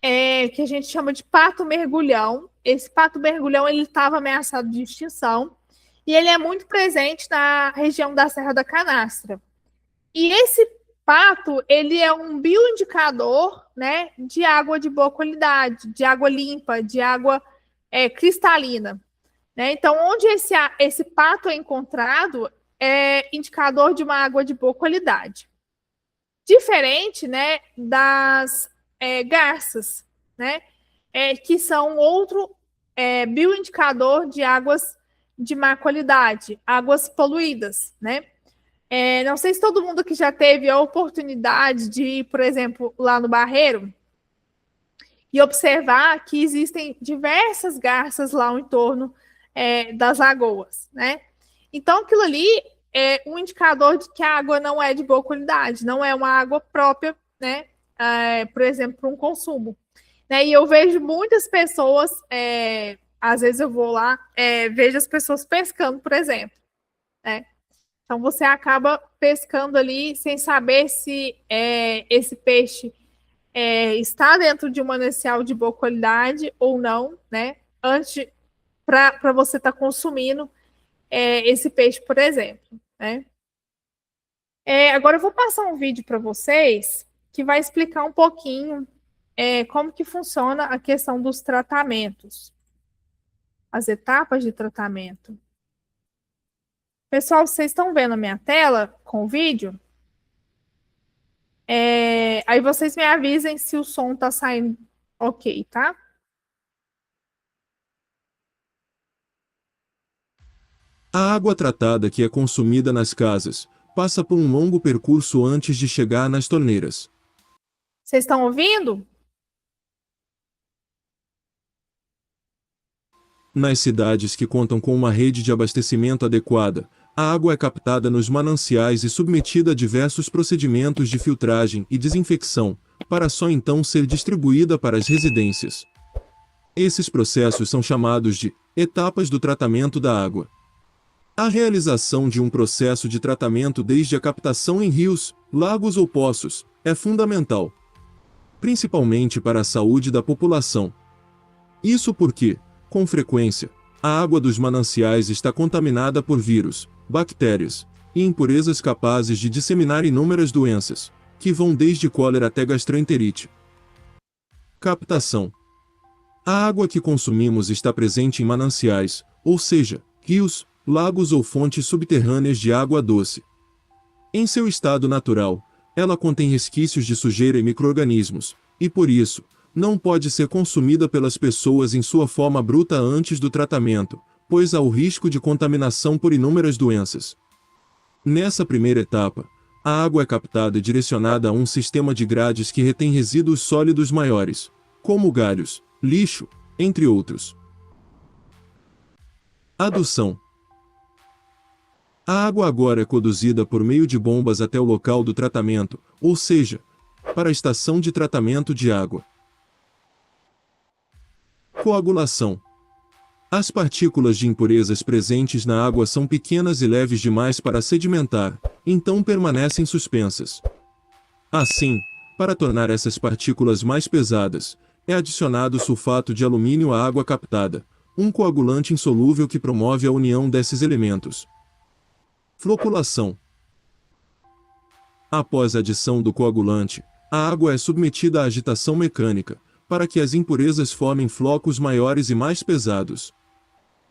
que a gente chama de pato mergulhão. Esse pato mergulhão ele estava ameaçado de extinção. E ele é muito presente na região da Serra da Canastra. E esse pato, ele é um bioindicador, né, de água de boa qualidade, de água limpa, de água cristalina. Né? Então, onde esse pato é encontrado, é indicador de uma água de boa qualidade. Diferente, né, das garças, né, que são outro bioindicador de águas de má qualidade, águas poluídas, né? Não sei se todo mundo que já teve a oportunidade de ir, por exemplo, lá no Barreiro e observar que existem diversas garças lá ao entorno das lagoas, né? Então, aquilo ali é um indicador de que a água não é de boa qualidade, não é uma água própria, né? Por exemplo, para um consumo. Né? E eu vejo muitas pessoas... às vezes eu vou lá, vejo as pessoas pescando, por exemplo. Né? Então, você acaba pescando ali sem saber se esse peixe está dentro de um manancial de boa qualidade ou não, né? Antes, para você estar consumindo esse peixe, por exemplo. Né? Agora, eu vou passar um vídeo para vocês que vai explicar um pouquinho como que funciona a questão dos tratamentos. As etapas de tratamento. Pessoal, vocês estão vendo a minha tela com o vídeo? Aí vocês me avisem se o som está saindo ok, tá? A água tratada que é consumida nas casas passa por um longo percurso antes de chegar nas torneiras. Vocês estão ouvindo? Nas cidades que contam com uma rede de abastecimento adequada, a água é captada nos mananciais e submetida a diversos procedimentos de filtragem e desinfecção, para só então ser distribuída para as residências. Esses processos são chamados de etapas do tratamento da água. A realização de um processo de tratamento desde a captação em rios, lagos ou poços é fundamental, principalmente para a saúde da população. Isso porque, com frequência, a água dos mananciais está contaminada por vírus, bactérias e impurezas capazes de disseminar inúmeras doenças, que vão desde cólera até gastroenterite. Captação. A água que consumimos está presente em mananciais, ou seja, rios, lagos ou fontes subterrâneas de água doce. Em seu estado natural, ela contém resquícios de sujeira e micro-organismos, e por isso, não pode ser consumida pelas pessoas em sua forma bruta antes do tratamento, pois há o risco de contaminação por inúmeras doenças. Nessa primeira etapa, a água é captada e direcionada a um sistema de grades que retém resíduos sólidos maiores, como galhos, lixo, entre outros. Adução. A água agora é conduzida por meio de bombas até o local do tratamento, ou seja, para a estação de tratamento de água. Coagulação. As partículas de impurezas presentes na água são pequenas e leves demais para sedimentar, então permanecem suspensas. Assim, para tornar essas partículas mais pesadas, é adicionado sulfato de alumínio à água captada, um coagulante insolúvel que promove a união desses elementos. Floculação. Após a adição do coagulante, a água é submetida à agitação mecânica, para que as impurezas formem flocos maiores e mais pesados.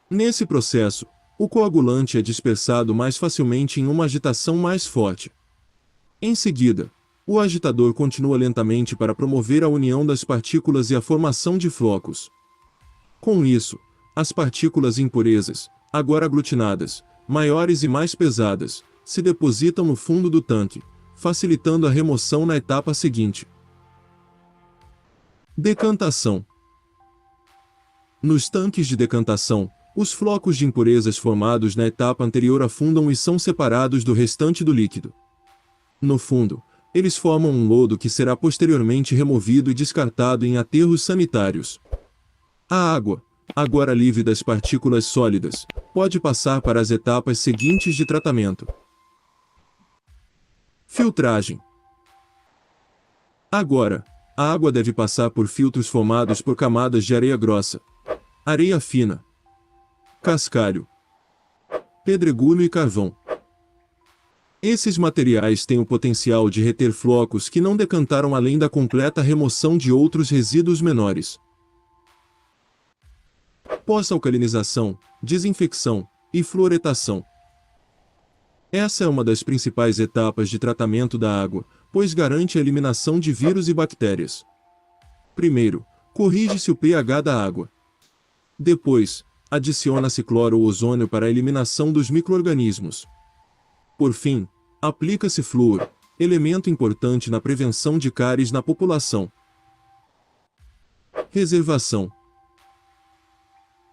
Nesse processo, o coagulante é dispersado mais facilmente em uma agitação mais forte. Em seguida, o agitador continua lentamente para promover a união das partículas e a formação de flocos. Com isso, as partículas impurezas, agora aglutinadas, maiores e mais pesadas, se depositam no fundo do tanque, facilitando a remoção na etapa seguinte. Decantação. Nos tanques de decantação, os flocos de impurezas formados na etapa anterior afundam e são separados do restante do líquido. No fundo, eles formam um lodo que será posteriormente removido e descartado em aterros sanitários. A água, agora livre das partículas sólidas, pode passar para as etapas seguintes de tratamento. Filtragem. Agora, a água deve passar por filtros formados por camadas de areia grossa, areia fina, cascalho, pedregulho e carvão. Esses materiais têm o potencial de reter flocos que não decantaram além da completa remoção de outros resíduos menores. Pós-alcalinização, desinfecção e fluoretação. Essa é uma das principais etapas de tratamento da água, pois garante a eliminação de vírus e bactérias. Primeiro, corrige-se o pH da água. Depois, adiciona-se cloro ou ozônio para a eliminação dos micro-organismos. Por fim, aplica-se flúor, elemento importante na prevenção de cáries na população. Reservação.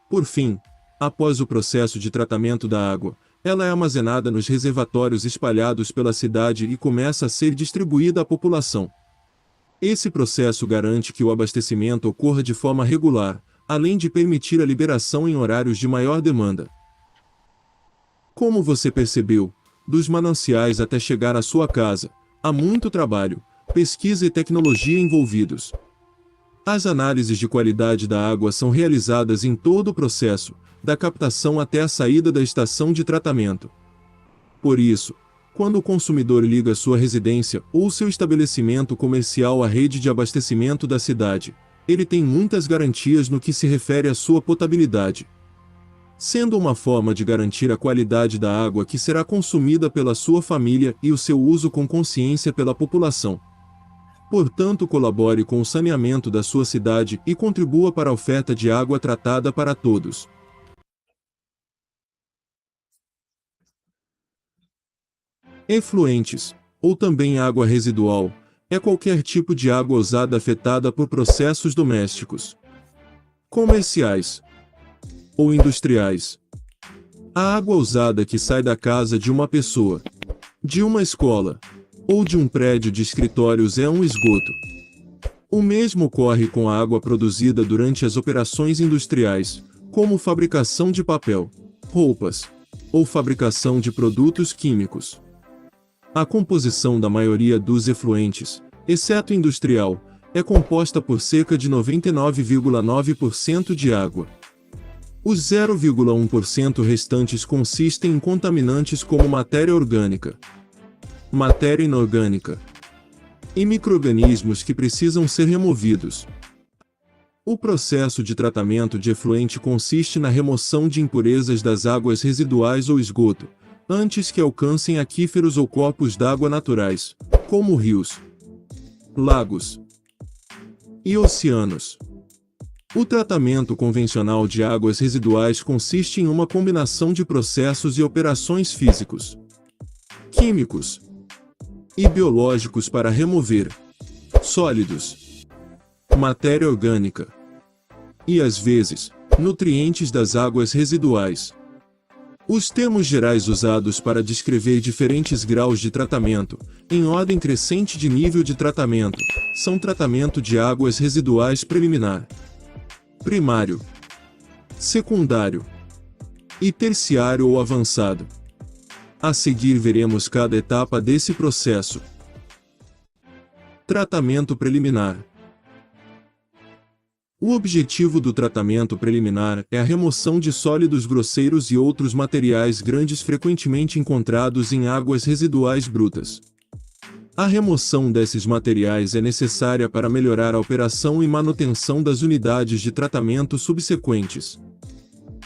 Por fim, após o processo de tratamento da água, ela é armazenada nos reservatórios espalhados pela cidade e começa a ser distribuída à população. Esse processo garante que o abastecimento ocorra de forma regular, além de permitir a liberação em horários de maior demanda. Como você percebeu, dos mananciais até chegar à sua casa, há muito trabalho, pesquisa e tecnologia envolvidos. As análises de qualidade da água são realizadas em todo o processo, da captação até a saída da estação de tratamento. Por isso, quando o consumidor liga sua residência ou seu estabelecimento comercial à rede de abastecimento da cidade, ele tem muitas garantias no que se refere à sua potabilidade, sendo uma forma de garantir a qualidade da água que será consumida pela sua família e o seu uso com consciência pela população. Portanto, colabore com o saneamento da sua cidade e contribua para a oferta de água tratada para todos. Efluentes, ou também água residual, é qualquer tipo de água usada afetada por processos domésticos, comerciais ou industriais. A água usada que sai da casa de uma pessoa, de uma escola ou de um prédio de escritórios é um esgoto. O mesmo ocorre com a água produzida durante as operações industriais, como fabricação de papel, roupas ou fabricação de produtos químicos. A composição da maioria dos efluentes, exceto industrial, é composta por cerca de 99,9% de água. Os 0,1% restantes consistem em contaminantes como matéria orgânica, matéria inorgânica e micro-organismos que precisam ser removidos. O processo de tratamento de efluente consiste na remoção de impurezas das águas residuais ou esgoto, antes que alcancem aquíferos ou corpos d'água naturais, como rios, lagos e oceanos. O tratamento convencional de águas residuais consiste em uma combinação de processos e operações físicos, químicos e biológicos para remover sólidos, matéria orgânica e, às vezes, nutrientes das águas residuais. Os termos gerais usados para descrever diferentes graus de tratamento, em ordem crescente de nível de tratamento, são tratamento de águas residuais preliminar, primário, secundário e terciário ou avançado. A seguir veremos cada etapa desse processo. Tratamento preliminar. O objetivo do tratamento preliminar é a remoção de sólidos grosseiros e outros materiais grandes frequentemente encontrados em águas residuais brutas. A remoção desses materiais é necessária para melhorar a operação e manutenção das unidades de tratamento subsequentes.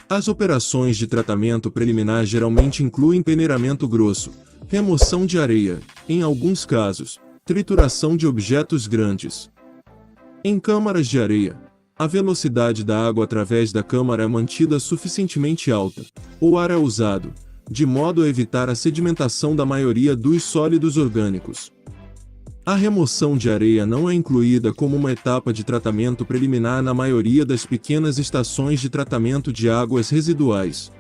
As operações de tratamento preliminar geralmente incluem peneiramento grosso, remoção de areia, em alguns casos, trituração de objetos grandes. Em câmaras de areia, a velocidade da água através da câmara é mantida suficientemente alta, ou ar é usado, de modo a evitar a sedimentação da maioria dos sólidos orgânicos. A remoção de areia não é incluída como uma etapa de tratamento preliminar na maioria das pequenas estações de tratamento de águas residuais.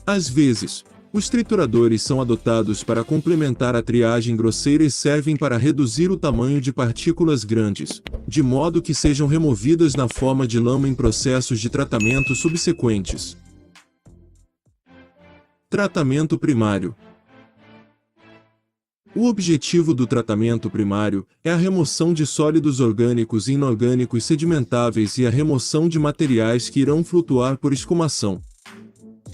Às vezes, os trituradores são adotados para complementar a triagem grosseira e servem para reduzir o tamanho de partículas grandes, de modo que sejam removidas na forma de lama em processos de tratamento subsequentes. Tratamento primário. O objetivo do tratamento primário é a remoção de sólidos orgânicos e inorgânicos sedimentáveis e a remoção de materiais que irão flutuar por escumação.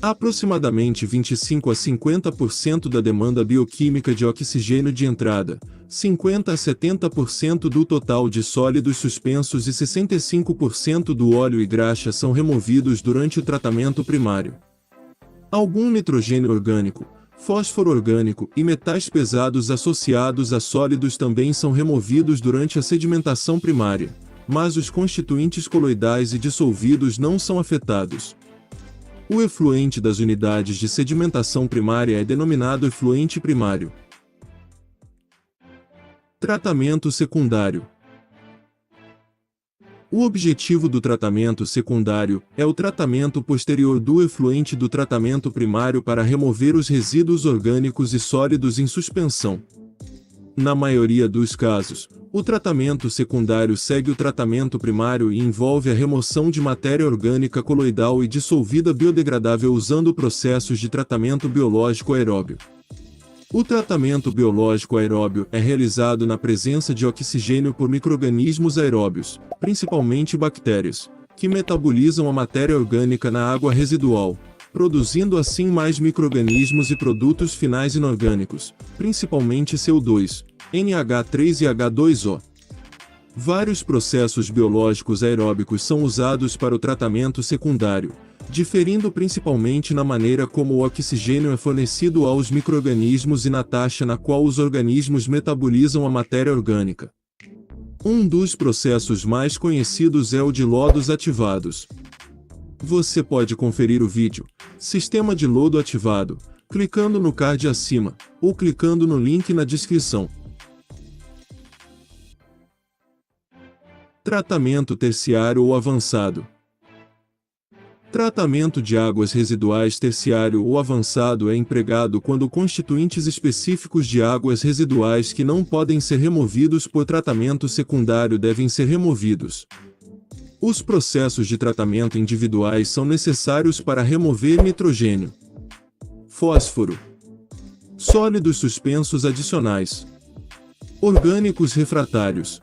Aproximadamente 25 a 50% da demanda bioquímica de oxigênio de entrada, 50 a 70% do total de sólidos suspensos e 65% do óleo e graxa são removidos durante o tratamento primário. Algum nitrogênio orgânico, fósforo orgânico e metais pesados associados a sólidos também são removidos durante a sedimentação primária, mas os constituintes coloidais e dissolvidos não são afetados. O efluente das unidades de sedimentação primária é denominado efluente primário. Tratamento secundário. O objetivo do tratamento secundário é o tratamento posterior do efluente do tratamento primário para remover os resíduos orgânicos e sólidos em suspensão. Na maioria dos casos, o tratamento secundário segue o tratamento primário e envolve a remoção de matéria orgânica coloidal e dissolvida biodegradável usando processos de tratamento biológico aeróbio. O tratamento biológico aeróbio é realizado na presença de oxigênio por micro-organismos aeróbios, principalmente bactérias, que metabolizam a matéria orgânica na água residual, produzindo assim mais micro-organismos e produtos finais inorgânicos, principalmente CO2, NH3 e H2O. Vários processos biológicos aeróbicos são usados para o tratamento secundário, diferindo principalmente na maneira como o oxigênio é fornecido aos micro-organismos e na taxa na qual os organismos metabolizam a matéria orgânica. Um dos processos mais conhecidos é o de lodos ativados. Você pode conferir o vídeo Sistema de lodo ativado, clicando no card acima, ou clicando no link na descrição. Tratamento terciário ou avançado. Tratamento de águas residuais terciário ou avançado é empregado quando constituintes específicos de águas residuais que não podem ser removidos por tratamento secundário devem ser removidos. Os processos de tratamento individuais são necessários para remover nitrogênio, fósforo, sólidos suspensos adicionais, orgânicos refratários,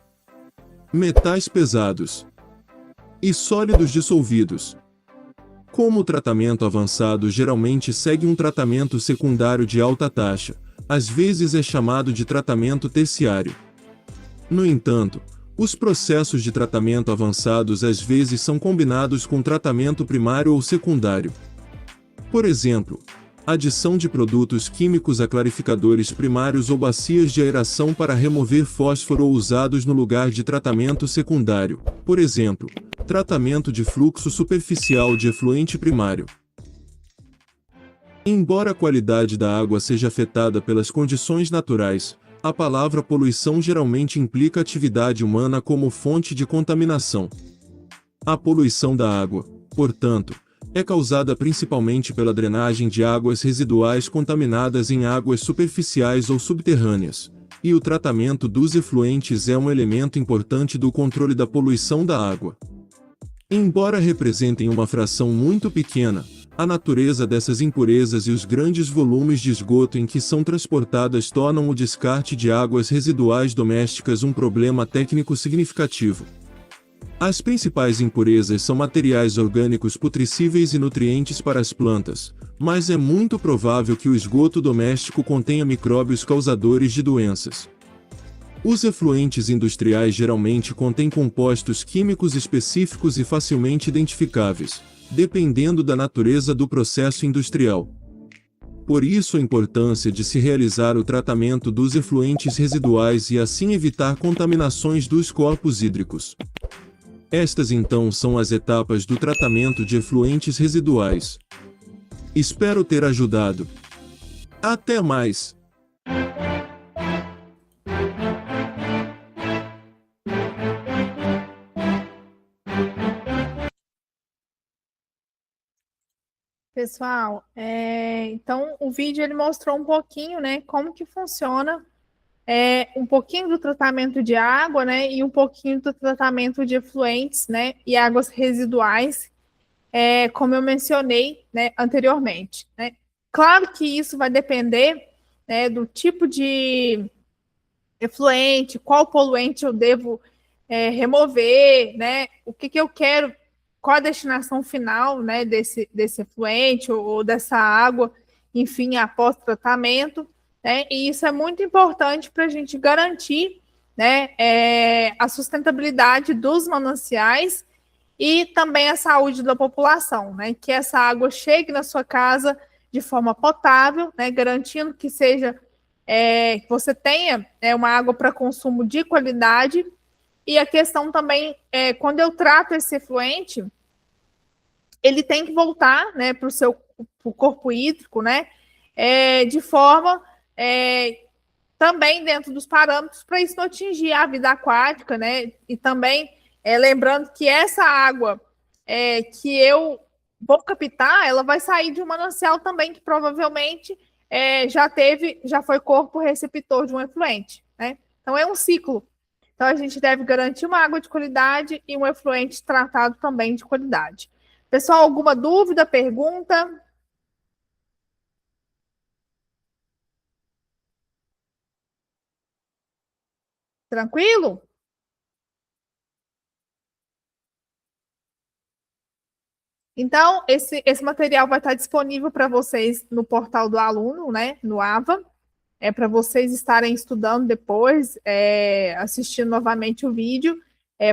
metais pesados e sólidos dissolvidos. Como o tratamento avançado geralmente segue um tratamento secundário de alta taxa, às vezes é chamado de tratamento terciário. No entanto, os processos de tratamento avançados às vezes são combinados com tratamento primário ou secundário. Por exemplo, adição de produtos químicos a clarificadores primários ou bacias de aeração para remover fósforo ou usados no lugar de tratamento secundário, por exemplo, tratamento de fluxo superficial de efluente primário. Embora a qualidade da água seja afetada pelas condições naturais, a palavra poluição geralmente implica atividade humana como fonte de contaminação. A poluição da água, portanto, é causada principalmente pela drenagem de águas residuais contaminadas em águas superficiais ou subterrâneas, e o tratamento dos efluentes é um elemento importante do controle da poluição da água. Embora representem uma fração muito pequena, a natureza dessas impurezas e os grandes volumes de esgoto em que são transportadas tornam o descarte de águas residuais domésticas um problema técnico significativo. As principais impurezas são materiais orgânicos putrescíveis e nutrientes para as plantas, mas é muito provável que o esgoto doméstico contenha micróbios causadores de doenças. Os efluentes industriais geralmente contêm compostos químicos específicos e facilmente identificáveis, dependendo da natureza do processo industrial. Por isso a importância de se realizar o tratamento dos efluentes residuais e assim evitar contaminações dos corpos hídricos. Estas então são as etapas do tratamento de efluentes residuais. Espero ter ajudado. Até mais! Pessoal, então o vídeo ele mostrou um pouquinho, né, como que funciona um pouquinho do tratamento de água, né, e um pouquinho do tratamento de efluentes, né, e águas residuais, como eu mencionei, né, anteriormente, né. Claro que isso vai depender, né, do tipo de efluente, qual poluente eu devo remover, né, o que eu quero, qual a destinação final, né, desse efluente ou dessa água, enfim, após tratamento, né, e isso é muito importante para a gente garantir, né, a sustentabilidade dos mananciais e também a saúde da população, né, que essa água chegue na sua casa de forma potável, né, garantindo que seja, que você tenha uma água para consumo de qualidade. E a questão também quando eu trato esse efluente, ele tem que voltar, né, para o corpo hídrico, né, de forma também dentro dos parâmetros, para isso não atingir a vida aquática, né, e também lembrando que essa água que eu vou captar, ela vai sair de um manancial também que provavelmente já foi corpo receptor de um efluente, né, então é um ciclo. Então, a gente deve garantir uma água de qualidade e um efluente tratado também de qualidade. Pessoal, alguma dúvida, pergunta? Tranquilo? Então, esse material vai estar disponível para vocês no portal do aluno, né, no AVA. Para vocês estarem estudando depois, assistindo novamente o vídeo,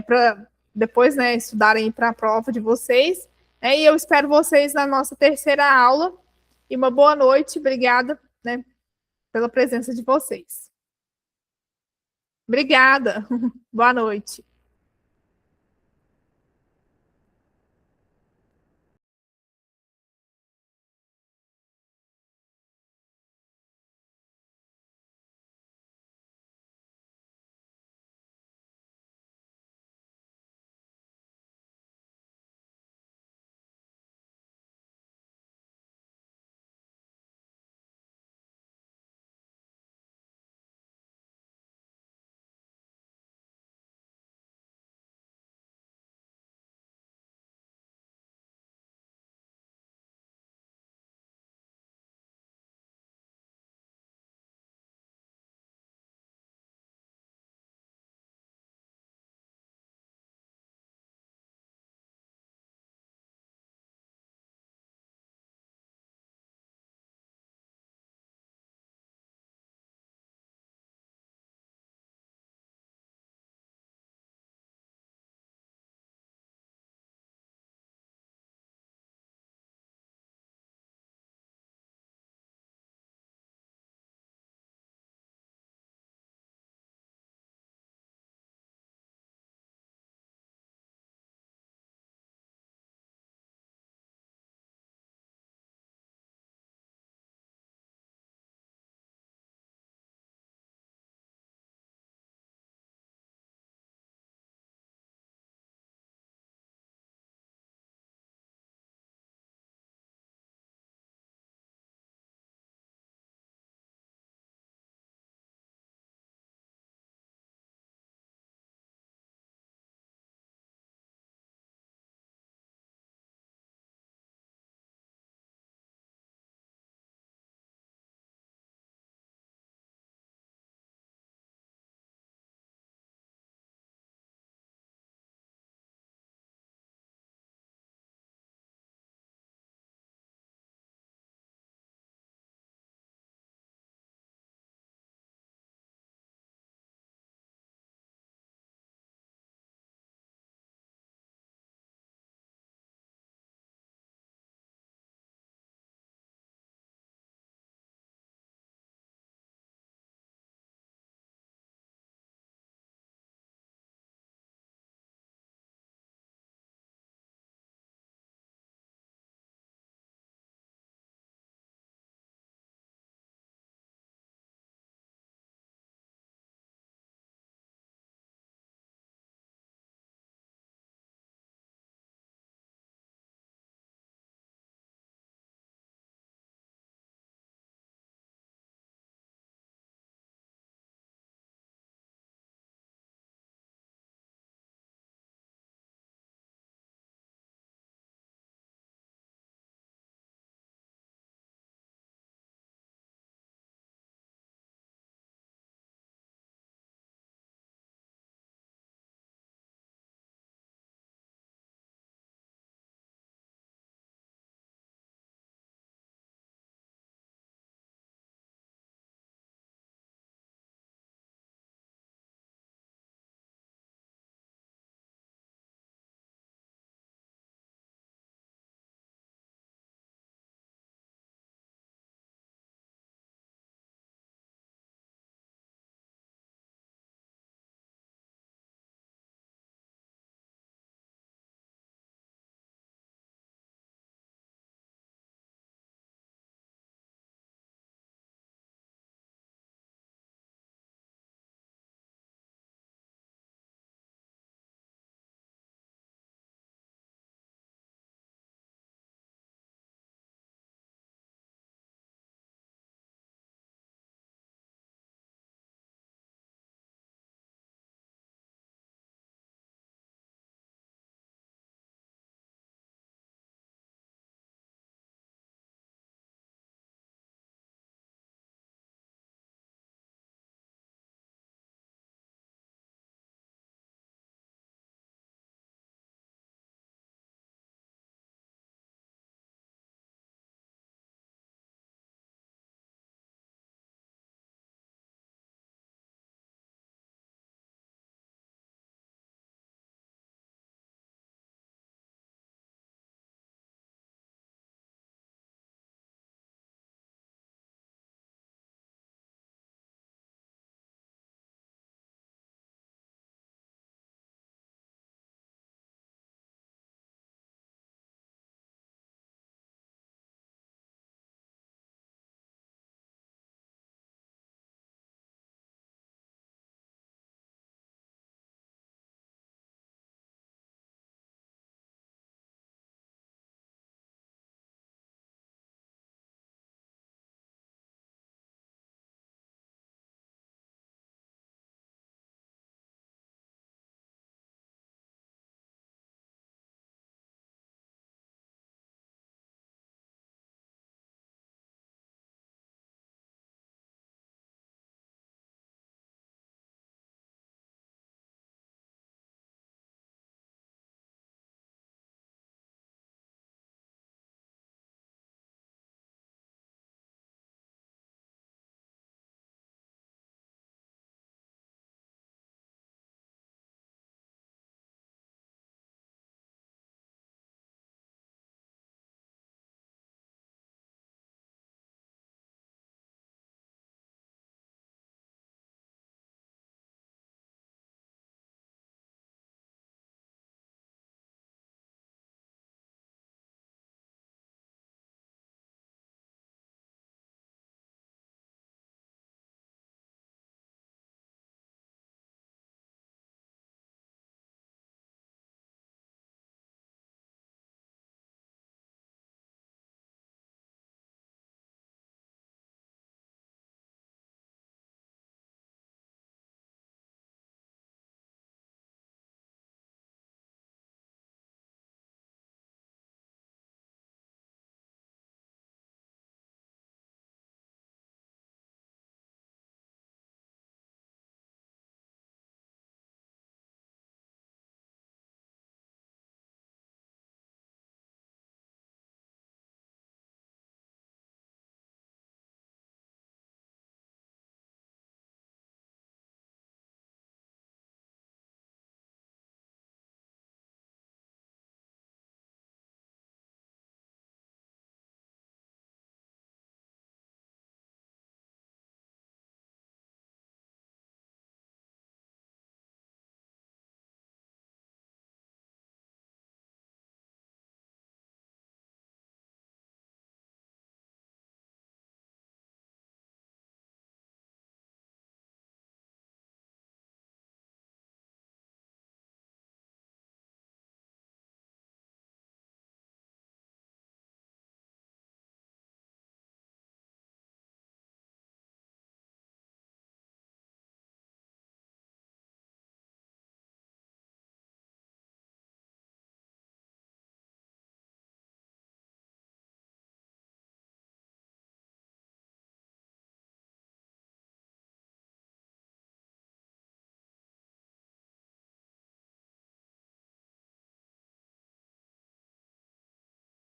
para depois, né, estudarem para a prova de vocês. E eu espero vocês na nossa terceira aula. E uma boa noite. Obrigada, né, pela presença de vocês. Obrigada. Boa noite.